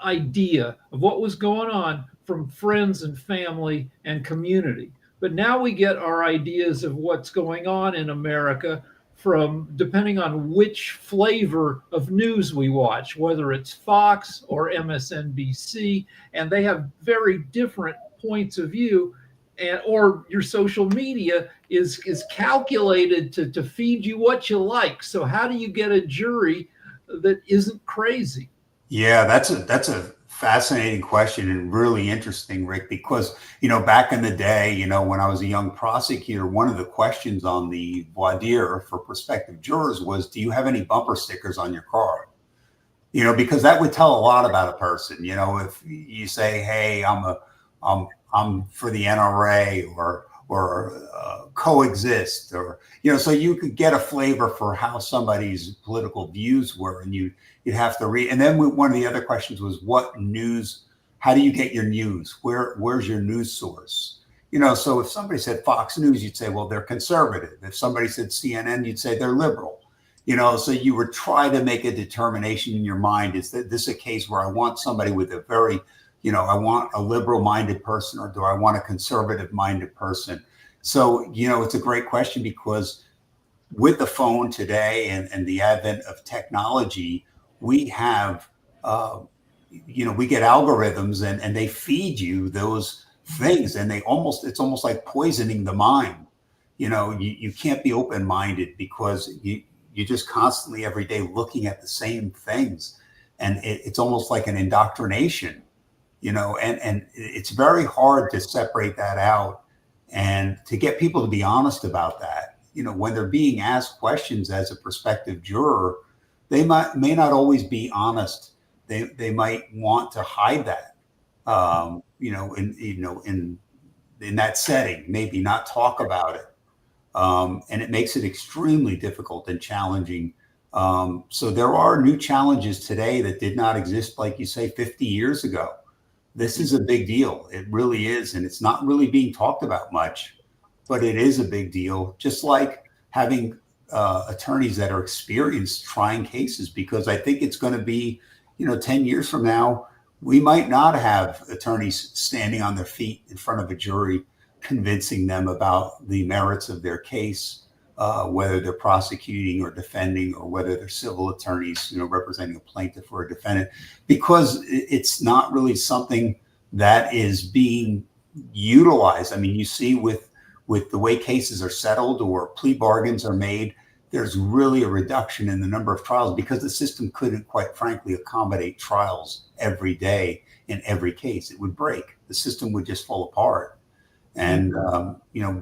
idea of what was going on from friends and family and community. But now we get our ideas of what's going on in America from depending on which flavor of news we watch, whether it's Fox or MSNBC, and they have very different points of view. Or your social media is calculated to feed you what you like. So how do you get a jury that isn't crazy? Yeah, that's a fascinating question and really interesting, Rick, because, back in the day, when I was a young prosecutor, one of the questions on the voir dire for prospective jurors was, do you have any bumper stickers on your car? Because that would tell a lot about a person. If you say, hey, I'm for the NRA or coexist, or so you could get a flavor for how somebody's political views were, and you'd have to read. And then one of the other questions was, what news? How do you get your news? Where's your news source? So if somebody said Fox News, you'd say, well, they're conservative. If somebody said CNN, you'd say they're liberal. So you would try to make a determination in your mind: is that this a case where I want somebody with a very I want a liberal-minded person, or do I want a conservative-minded person? So, it's a great question, because with the phone today and the advent of technology, we have, we get algorithms and they feed you those things, and it's almost like poisoning the mind. You can't be open-minded because you're just constantly every day looking at the same things. And it's almost like an indoctrination. And it's very hard to separate that out and to get people to be honest about that. When they're being asked questions as a prospective juror, they may not always be honest. They might want to hide that, in that setting, maybe not talk about it. And it makes it extremely difficult and challenging. So there are new challenges today that did not exist, like you say, 50 years ago. This is a big deal. It really is. And it's not really being talked about much, but it is a big deal. Just like having attorneys that are experienced trying cases, because I think it's going to be, 10 years from now, we might not have attorneys standing on their feet in front of a jury, convincing them about the merits of their case, whether they're prosecuting or defending, or whether they're civil attorneys, representing a plaintiff or a defendant, because it's not really something that is being utilized. I mean, you see with the way cases are settled or plea bargains are made, there's really a reduction in the number of trials, because the system couldn't, quite frankly, accommodate trials every day in every case. It would break. The system would just fall apart. And,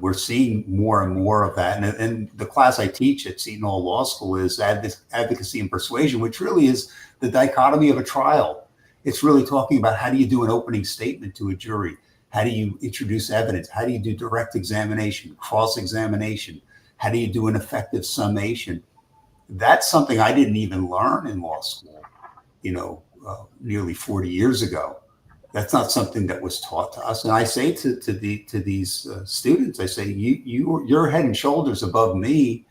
we're seeing more and more of that. And the class I teach at Seton Hall Law School is advocacy and persuasion, which really is the dichotomy of a trial. It's really talking about, how do you do an opening statement to a jury? How do you introduce evidence? How do you do direct examination, cross-examination? How do you do an effective summation? That's something I didn't even learn in law school, nearly 40 years ago. That's not something that was taught to us. And I say to these students, I say, you're head and shoulders above me,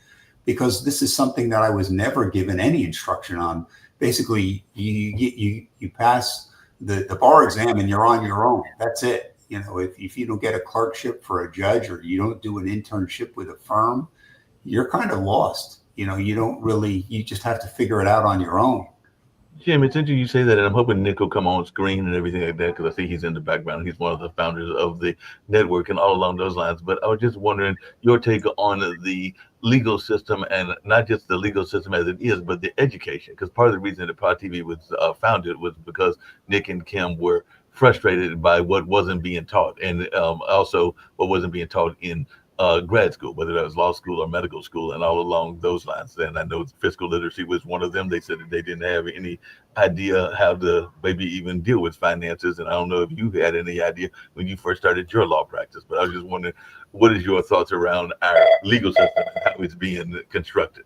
because this is something that I was never given any instruction on. Basically, you pass the bar exam and you're on your own. That's it. If you don't get a clerkship for a judge, or you don't do an internship with a firm, you're kind of lost. You don't really, you just have to figure it out on your own. Jim, it's interesting you say that, and I'm hoping Nick will come on screen and everything like that because I see he's in the background. He's one of the founders of the network and all along those lines. But I was just wondering your take on the legal system, and not just the legal system as it is, but the education. Because part of the reason that Pod TV was founded was because Nick and Kim were frustrated by what wasn't being taught, and also what wasn't being taught in grad school, whether that was law school or medical school, and all along those lines. And I know fiscal literacy was one of them. They said that they didn't have any idea how to maybe even deal with finances. And I don't know if you had any idea when you first started your law practice, but I was just wondering, what is your thoughts around our legal system and how it's being constructed?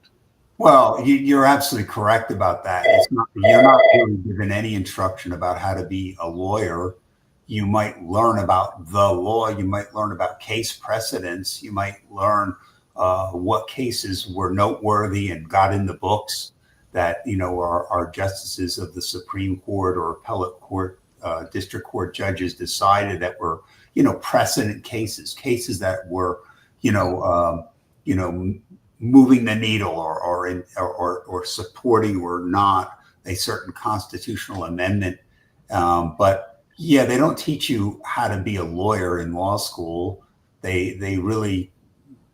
Well, you're absolutely correct about that. You're not really given any instruction about how to be a lawyer. You might learn about the law. You might learn about case precedents. You might learn what cases were noteworthy and got in the books that, our justices of the Supreme Court or appellate court, district court judges decided that were, precedent cases that were, moving the needle or supporting or not a certain constitutional amendment. But yeah, they don't teach you how to be a lawyer in law school. They really,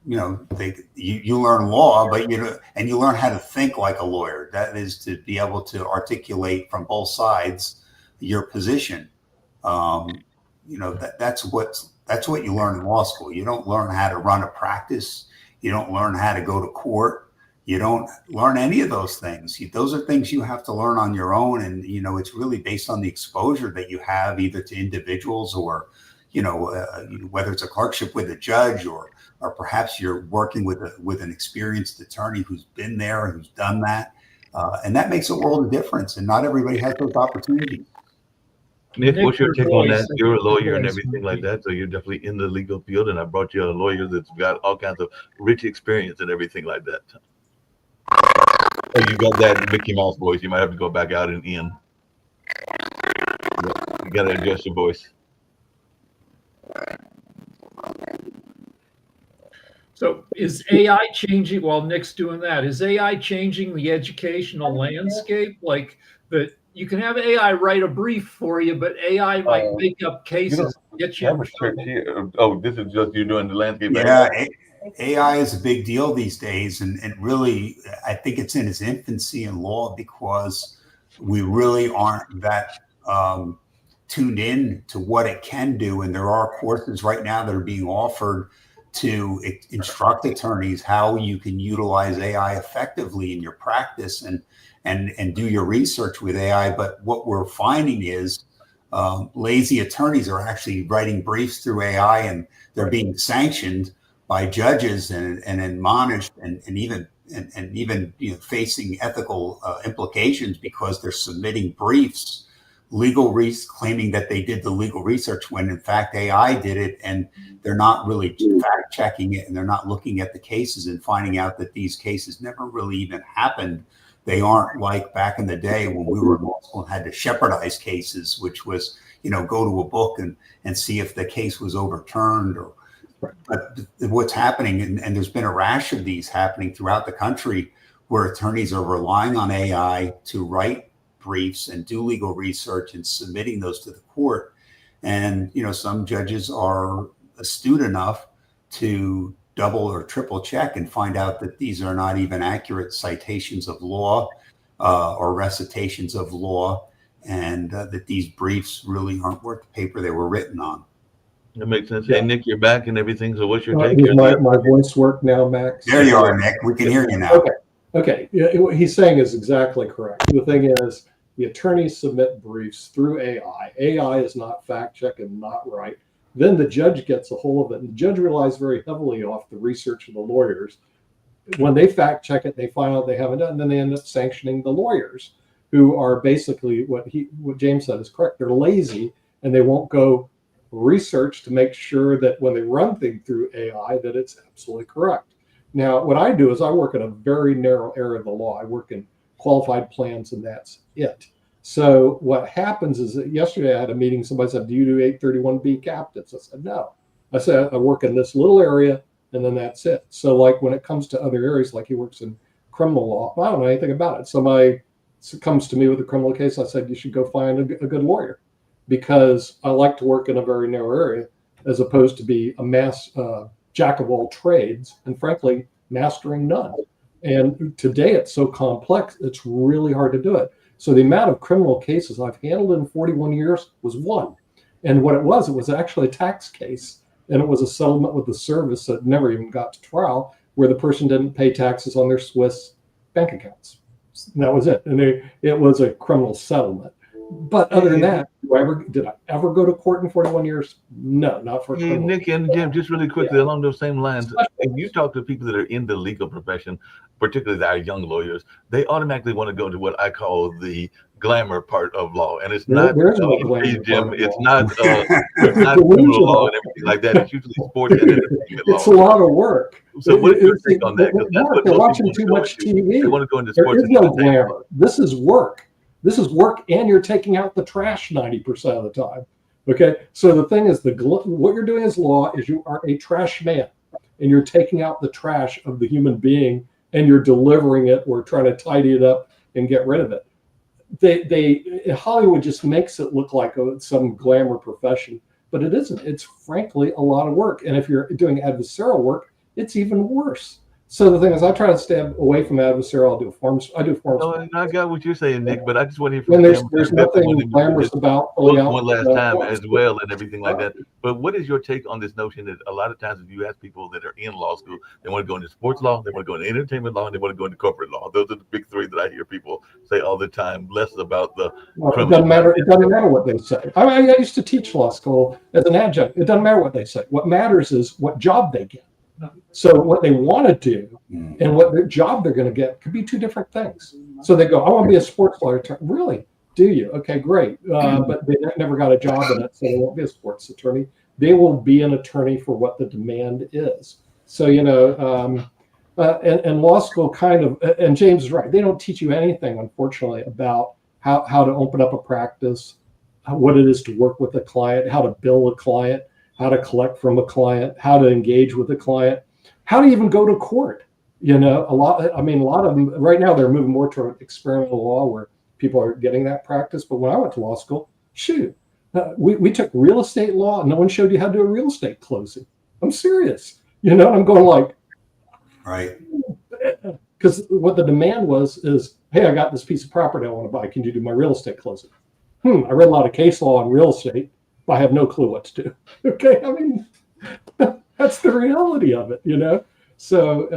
you learn law, but and you learn how to think like a lawyer. That is to be able to articulate from both sides your position. That's what you learn in law school. You don't learn how to run a practice. You don't learn how to go to court. You don't learn any of those things. Those are things you have to learn on your own. And, it's really based on the exposure that you have either to individuals or, whether it's a clerkship with a judge or perhaps you're working with an experienced attorney who's been there, who's done that. And that makes a world of difference. And not everybody has those opportunities. Nick, what's your take on that? You're a lawyer and everything like that, so you're definitely in the legal field. And I brought you a lawyer that's got all kinds of rich experience and everything like that. Oh, you got that Mickey Mouse voice. You might have to go back out and in. You got to adjust your voice. So is AI changing, while Nick's doing that, is AI changing the educational landscape? Like that you can have AI write a brief for you, but AI might make up cases and get you. Oh, this is just you doing the landscape. Yeah, AI is a big deal these days. And really, I think it's in its infancy in law because we really aren't that tuned in to what it can do. And there are courses right now that are being offered to instruct attorneys how you can utilize AI effectively in your practice and do your research with AI. But what we're finding is lazy attorneys are actually writing briefs through AI, and they're being sanctioned by judges and admonished and even facing ethical implications because they're submitting briefs, claiming that they did the legal research when in fact AI did it, and they're not really fact checking it, and they're not looking at the cases and finding out that these cases never really even happened. They aren't like back in the day when we were in law school and had to shepherdize cases, which was, go to a book and see if the case was overturned. But what's happening, and there's been a rash of these happening throughout the country, where attorneys are relying on AI to write briefs and do legal research and submitting those to the court. And, some judges are astute enough to double or triple check and find out that these are not even accurate citations of law or recitations of law, and that these briefs really aren't worth the paper they were written on. That makes sense. Hey, Nick, you're back and everything. So what's your take? Does my voice work now, Max? There you are, Nick. We can hear you now. Okay. Yeah, what he's saying is exactly correct. The thing is, the attorneys submit briefs through AI. AI is not fact-check and not right. Then the judge gets a hold of it, and the judge relies very heavily off the research of the lawyers. When they fact-check it, they find out they haven't done, and then they end up sanctioning the lawyers, who are basically what James said is correct. They're lazy, and they won't go research to make sure that when they run things through AI that it's absolutely correct. Now, what I do is I work in a very narrow area of the law. I work in qualified plans, and that's it. So what happens is that yesterday I had a meeting. Somebody said, "Do you do 831B captives?" I said, "No." I said, "I work in this little area, and then that's it. So like when it comes to other areas, like he works in criminal law, I don't know anything about it. Somebody comes to me with a criminal case, I said, you should go find a good lawyer, because I like to work in a very narrow area as opposed to be a jack of all trades, and frankly, mastering none. And today it's so complex, it's really hard to do it. So the amount of criminal cases I've handled in 41 years was one. And what it was actually a tax case. And it was a settlement with the service that never even got to trial, where the person didn't pay taxes on their Swiss bank accounts. And that was it. And it was a criminal settlement. But other than that, did I ever go to court in 41 years? No, not for a criminal. Nick and Jim, just really quickly along those same lines, if you talk to people that are in the legal profession, particularly our young lawyers, they automatically want to go to what I call the glamour part of law, and it's not Jim. It's not criminal law and everything like that. It's usually sports and entertainment law. It's a lot of work. So what is your take on that? They're watching too much TV. They want to go into There sports. is no glamour. This is work. This is work, and you're taking out the trash 90% of the time. Okay, so the thing is, what you're doing as law is you are a trash man, and you're taking out the trash of the human being, and you're delivering it or trying to tidy it up and get rid of it. Hollywood just makes it look like some glamour profession, but it isn't. It's frankly a lot of work, and if you're doing adversarial work, it's even worse. So the thing is, I try to stay away from adversarial. I do forms. No, I got what you're saying, Nick, but I just want to hear from Jim. There's nothing glamorous about one last time as well and everything like that. But what is your take on this notion that a lot of times if you ask people that are in law school, they want to go into sports law, they want to go into entertainment law, and they want to go into corporate law. Those are the big three that I hear people say all the time, less about the it doesn't matter. It doesn't matter what they say. I used to teach law school as an adjunct. It doesn't matter what they say. What matters is what job they get. So what they want to do and what their job they're going to get could be two different things. So they go, I want to be a sports lawyer. Really? Do you? Okay, great. But they never got a job in it, so they won't be a sports attorney. They will be an attorney for what the demand is. So, and law school kind of, and James is right, they don't teach you anything, unfortunately, about how to open up a practice, what it is to work with a client, how to bill a client, how to collect from a client, how to engage with a client, how to even go to court. A lot of them right now, they're moving more toward experimental law where people are getting that practice. But when I went to law school, we took real estate law and no one showed you how to do a real estate closing. I'm serious. I'm going like, right. Because what the demand is, hey, I got this piece of property I want to buy. Can you do my real estate closing? I read a lot of case law on real estate. I have no clue what to do. Okay, that's the reality of it, So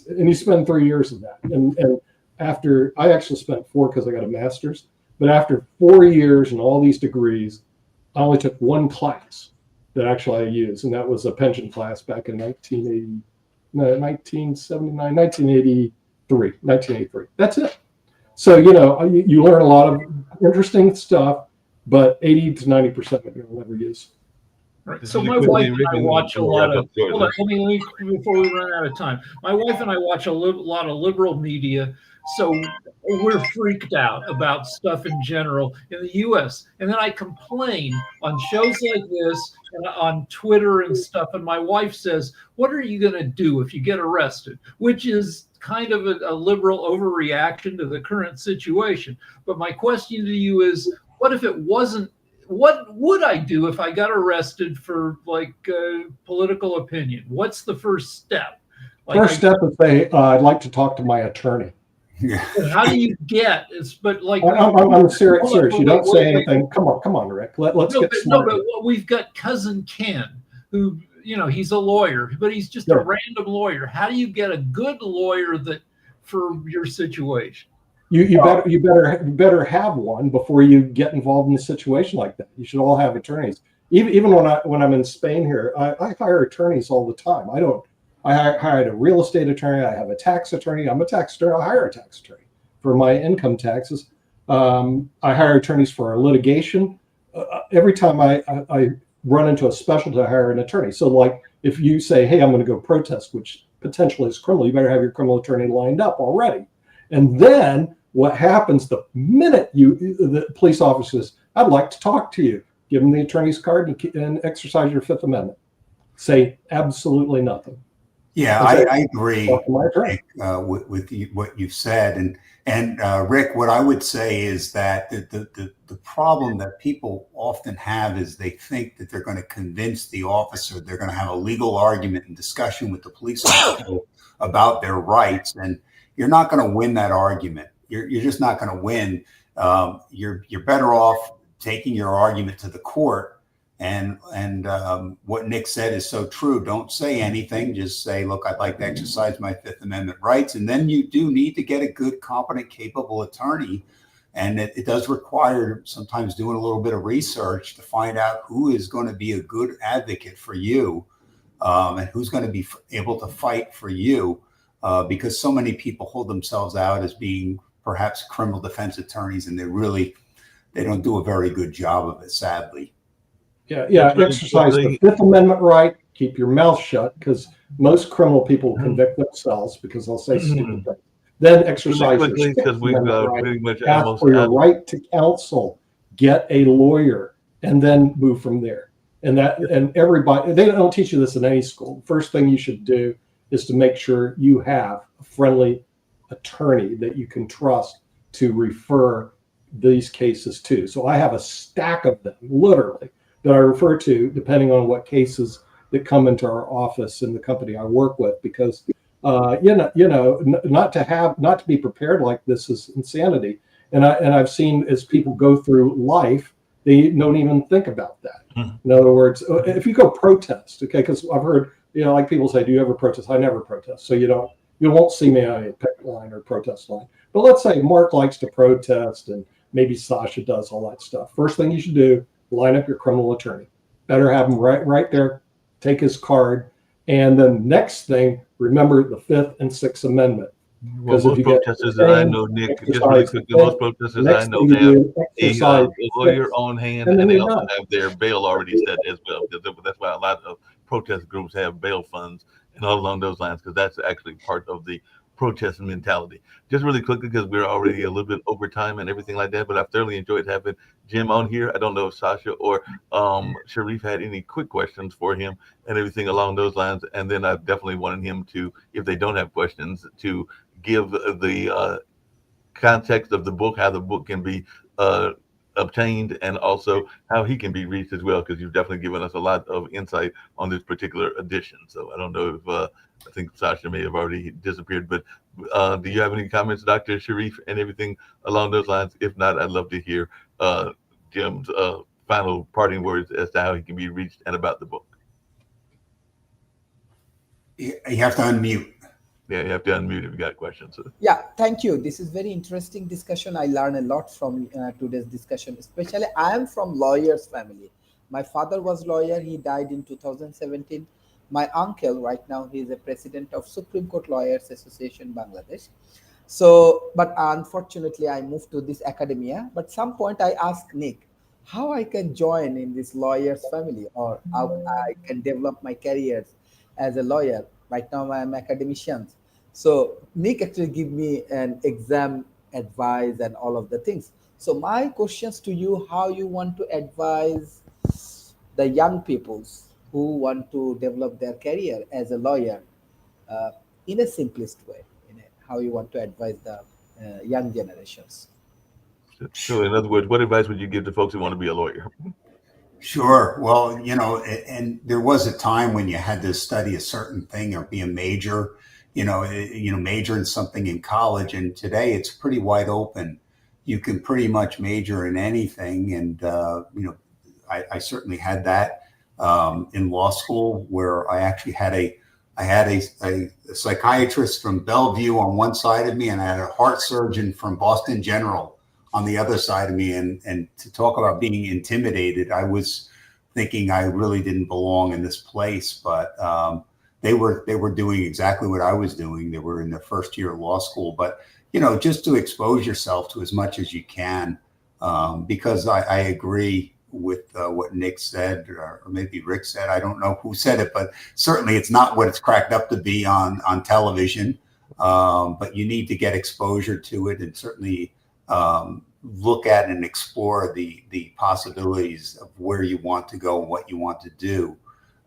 and you spend 3 years of that, and after I actually spent 4 because I got a master's, but after 4 years and all these degrees, I only took one class that actually I used, and that was a pension class back in 1983. That's it. So you learn a lot of interesting stuff. But 80 to 90% of it you'll never use. Right. So my wife and I watch a lot of. Hold on, let me before we run out of time. My wife and I watch a lot of liberal media, so we're freaked out about stuff in general in the U.S. And then I complain on shows like this and on Twitter and stuff. And my wife says, "What are you going to do if you get arrested?" Which is kind of a liberal overreaction to the current situation. But my question to you is, what if it wasn't? What would I do if I got arrested for political opinion? What's the first step? First step is say, I'd like to talk to my attorney. How do you get? I'm serious. You don't say anything. Come on, Rick. Let's get smart. No, but we've got cousin Ken, who he's a lawyer, but he's just a random lawyer. How do you get a good lawyer for your situation? You better have one before you get involved in a situation like that. You should all have attorneys. Even when I'm in Spain here, I hire attorneys all the time. I hired a real estate attorney. I have a tax attorney. I'm a tax attorney. I hire a tax attorney for my income taxes. I hire attorneys for our litigation. Every time I run into a specialty, I hire an attorney. So like if you say, hey, I'm going to go protest, which potentially is criminal, you better have your criminal attorney lined up already. And then what happens the minute the police officer says, I'd like to talk to you, give them the attorney's card and exercise your Fifth Amendment. Say absolutely nothing. Yeah, And say, I agree, talk to my attorney. Nick, with what you've said, and Rick. What I would say is that the problem that people often have is they think that they're going to convince the officer, they're going to have a legal argument and discussion with the police officer about their rights, and you're not going to win that argument. You're just not going to win. You're better off taking your argument to the court. And what Nick said is so true. Don't say anything. Just say, look, I'd like to exercise my Fifth Amendment rights. And then you do need to get a good, competent, capable attorney. And it does require sometimes doing a little bit of research to find out who is going to be a good advocate for you, and who's going to be able to fight for you, because so many people hold themselves out as being perhaps criminal defense attorneys, and they don't do a very good job of it, sadly. Yeah, exercise the Fifth Amendment right. Keep your mouth shut, because most criminal people convict themselves because they'll say stupid things. Then exercise your Sixth Amendment right. Ask for your right to counsel. Get a lawyer, and then move from there. And everybody, they don't teach you this in any school. First thing you should do is to make sure you have a friendly attorney that you can trust to refer these cases to. So I have a stack of them, literally, that I refer to depending on what cases that come into our office in the company I work with, because not to be prepared like this is insanity. And I've seen as people go through life, they don't even think about that. In other words, if you go protest, okay, because I've heard, like people say, do you ever protest? I never protest. So you won't see me on a picket line or protest line. But let's say Mark likes to protest, and maybe Sasha does all that stuff. First thing you should do, line up your criminal attorney. Better have him right there, take his card. And then next thing, remember the Fifth and Sixth Amendment. Well, most protesters that I know, Nick, just really quickly, most protesters I know have a lawyer on hand, and they also have their bail already set as well. That's why a lot of protest groups have bail funds and all along those lines, because that's actually part of the protest mentality. Just really quickly, because we're already a little bit over time and everything like that, but I've thoroughly enjoyed having Jim on here. I don't know if Sasha or Sharif had any quick questions for him and everything along those lines. And then I definitely wanted him to, if they don't have questions, to give the context of the book, how the book can be obtained, and also how he can be reached as well, because you've definitely given us a lot of insight on this particular edition. So I don't know if I think Sasha may have already disappeared, but do you have any comments, Dr. Sharif, and everything along those lines? If not, I'd love to hear Jim's final parting words as to how he can be reached and about the book. You have to unmute. Yeah, you have to unmute if you got questions. Yeah, thank you. This is very interesting discussion. I learned a lot from today's discussion. Especially, I am from lawyers' family. My father was lawyer. He died in 2017. My uncle, right now, he is a president of Supreme Court Lawyers Association, Bangladesh. So, but unfortunately, I moved to this academia. But some point, I asked Nick how I can join in this lawyers' family, or how I can develop my career as a lawyer. Right now, I am academician. So Nick actually give me an exam advice and all of the things. So my questions to you, how you want to advise the young peoples who want to develop their career as a lawyer in a simplest way, how you want to advise the young generations. So in other words, what advice would you give to folks who want to be a lawyer? Sure. Well, and there was a time when you had to study a certain thing or be a major, major in something in college. And today it's pretty wide open. You can pretty much major in anything. And, I certainly had that in law school, where I actually had a psychiatrist from Bellevue on one side of me, and I had a heart surgeon from Boston General on the other side of me. And to talk about being intimidated, I was thinking I really didn't belong in this place, but they were doing exactly what I was doing. They were in their first year of law school, but just to expose yourself to as much as you can, because I agree with what Nick said, or maybe Rick said. I don't know who said it, but certainly it's not what it's cracked up to be on television. But you need to get exposure to it, and certainly look at and explore the possibilities of where you want to go and what you want to do.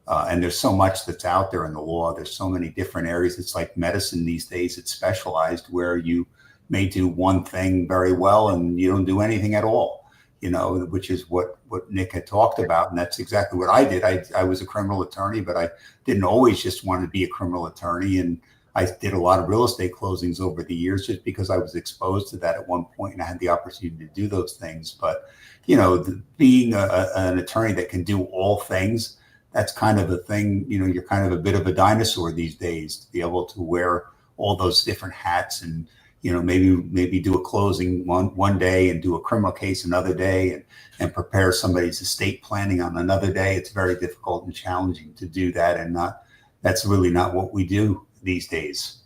And there's so much that's out there in the law. There's so many different areas. It's like medicine these days. It's specialized where you may do one thing very well and you don't do anything at all, which is what Nick had talked about. And that's exactly what I did. I was a criminal attorney, but I didn't always just want to be a criminal attorney. And I did a lot of real estate closings over the years just because I was exposed to that at one point and I had the opportunity to do those things. But, being an attorney that can do all things, that's kind of a thing. You're kind of a bit of a dinosaur these days to be able to wear all those different hats and, maybe do a closing one day and do a criminal case another day and prepare somebody's estate planning on another day. It's very difficult and challenging to do that. And that's really not what we do these days.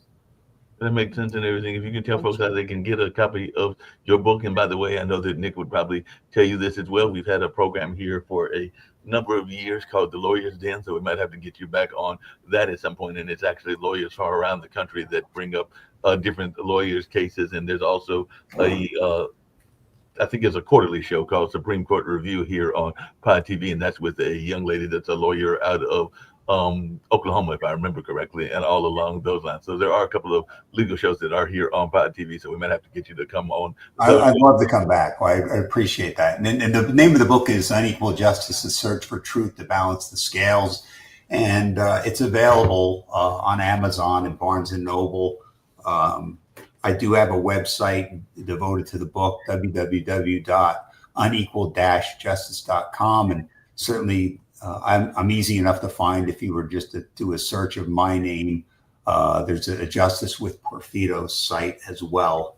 That makes sense and everything. If you can tell folks how they can get a copy of your book. And by the way, I know that Nick would probably tell you this as well. We've had a program here for a number of years called The Lawyer's Den. So we might have to get you back on that at some point. And it's actually lawyers from around the country that bring up different lawyers' cases. And there's also I think it's a quarterly show called Supreme Court Review here on Pod TV. And that's with a young lady that's a lawyer out of Oklahoma, if I remember correctly, and all along those lines. So there are a couple of legal shows that are here on Pod TV. So we might have to get you to come on. I'd love to come back. I appreciate that. And the name of the book is Unequal Justice: A Search for Truth to Balance the Scales. And it's available on Amazon and Barnes and Noble. I do have a website devoted to the book, www.unequal-justice.com. And certainly I'm easy enough to find if you were just to do a search of my name. There's a Justice with Porfido site as well.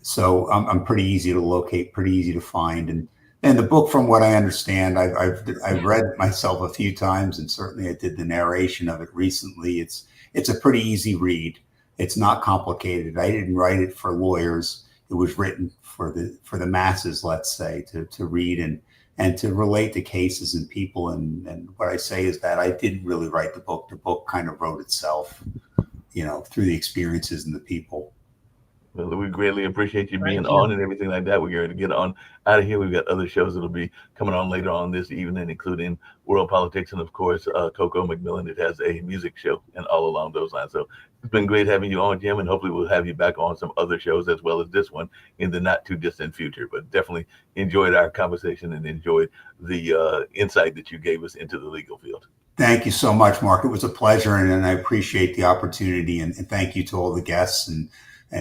So I'm pretty easy to locate, pretty easy to find. And the book, from what I understand, I've read it myself a few times, and certainly I did the narration of it recently. It's a pretty easy read. It's not complicated. I didn't write it for lawyers. It was written for the masses, let's say, to read and to relate to cases and people. And what I say is that I didn't really write the book. The book kind of wrote itself, through the experiences and the people. Well, we greatly appreciate you being on and everything like that. We're going to get on out of here. We've got other shows that'll be coming on later on this evening, including World Politics and, of course, Coco McMillan. It has a music show and all along those lines. So it's been great having you on, Jim, and hopefully we'll have you back on some other shows as well as this one in the not too distant future. But definitely enjoyed our conversation and enjoyed the insight that you gave us into the legal field. Thank you so much, Mark. It was a pleasure, and I appreciate the opportunity. And thank you to all the guests and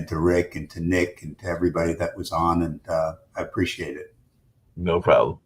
to Rick and to Nick and to everybody that was on. And I appreciate it. No problem.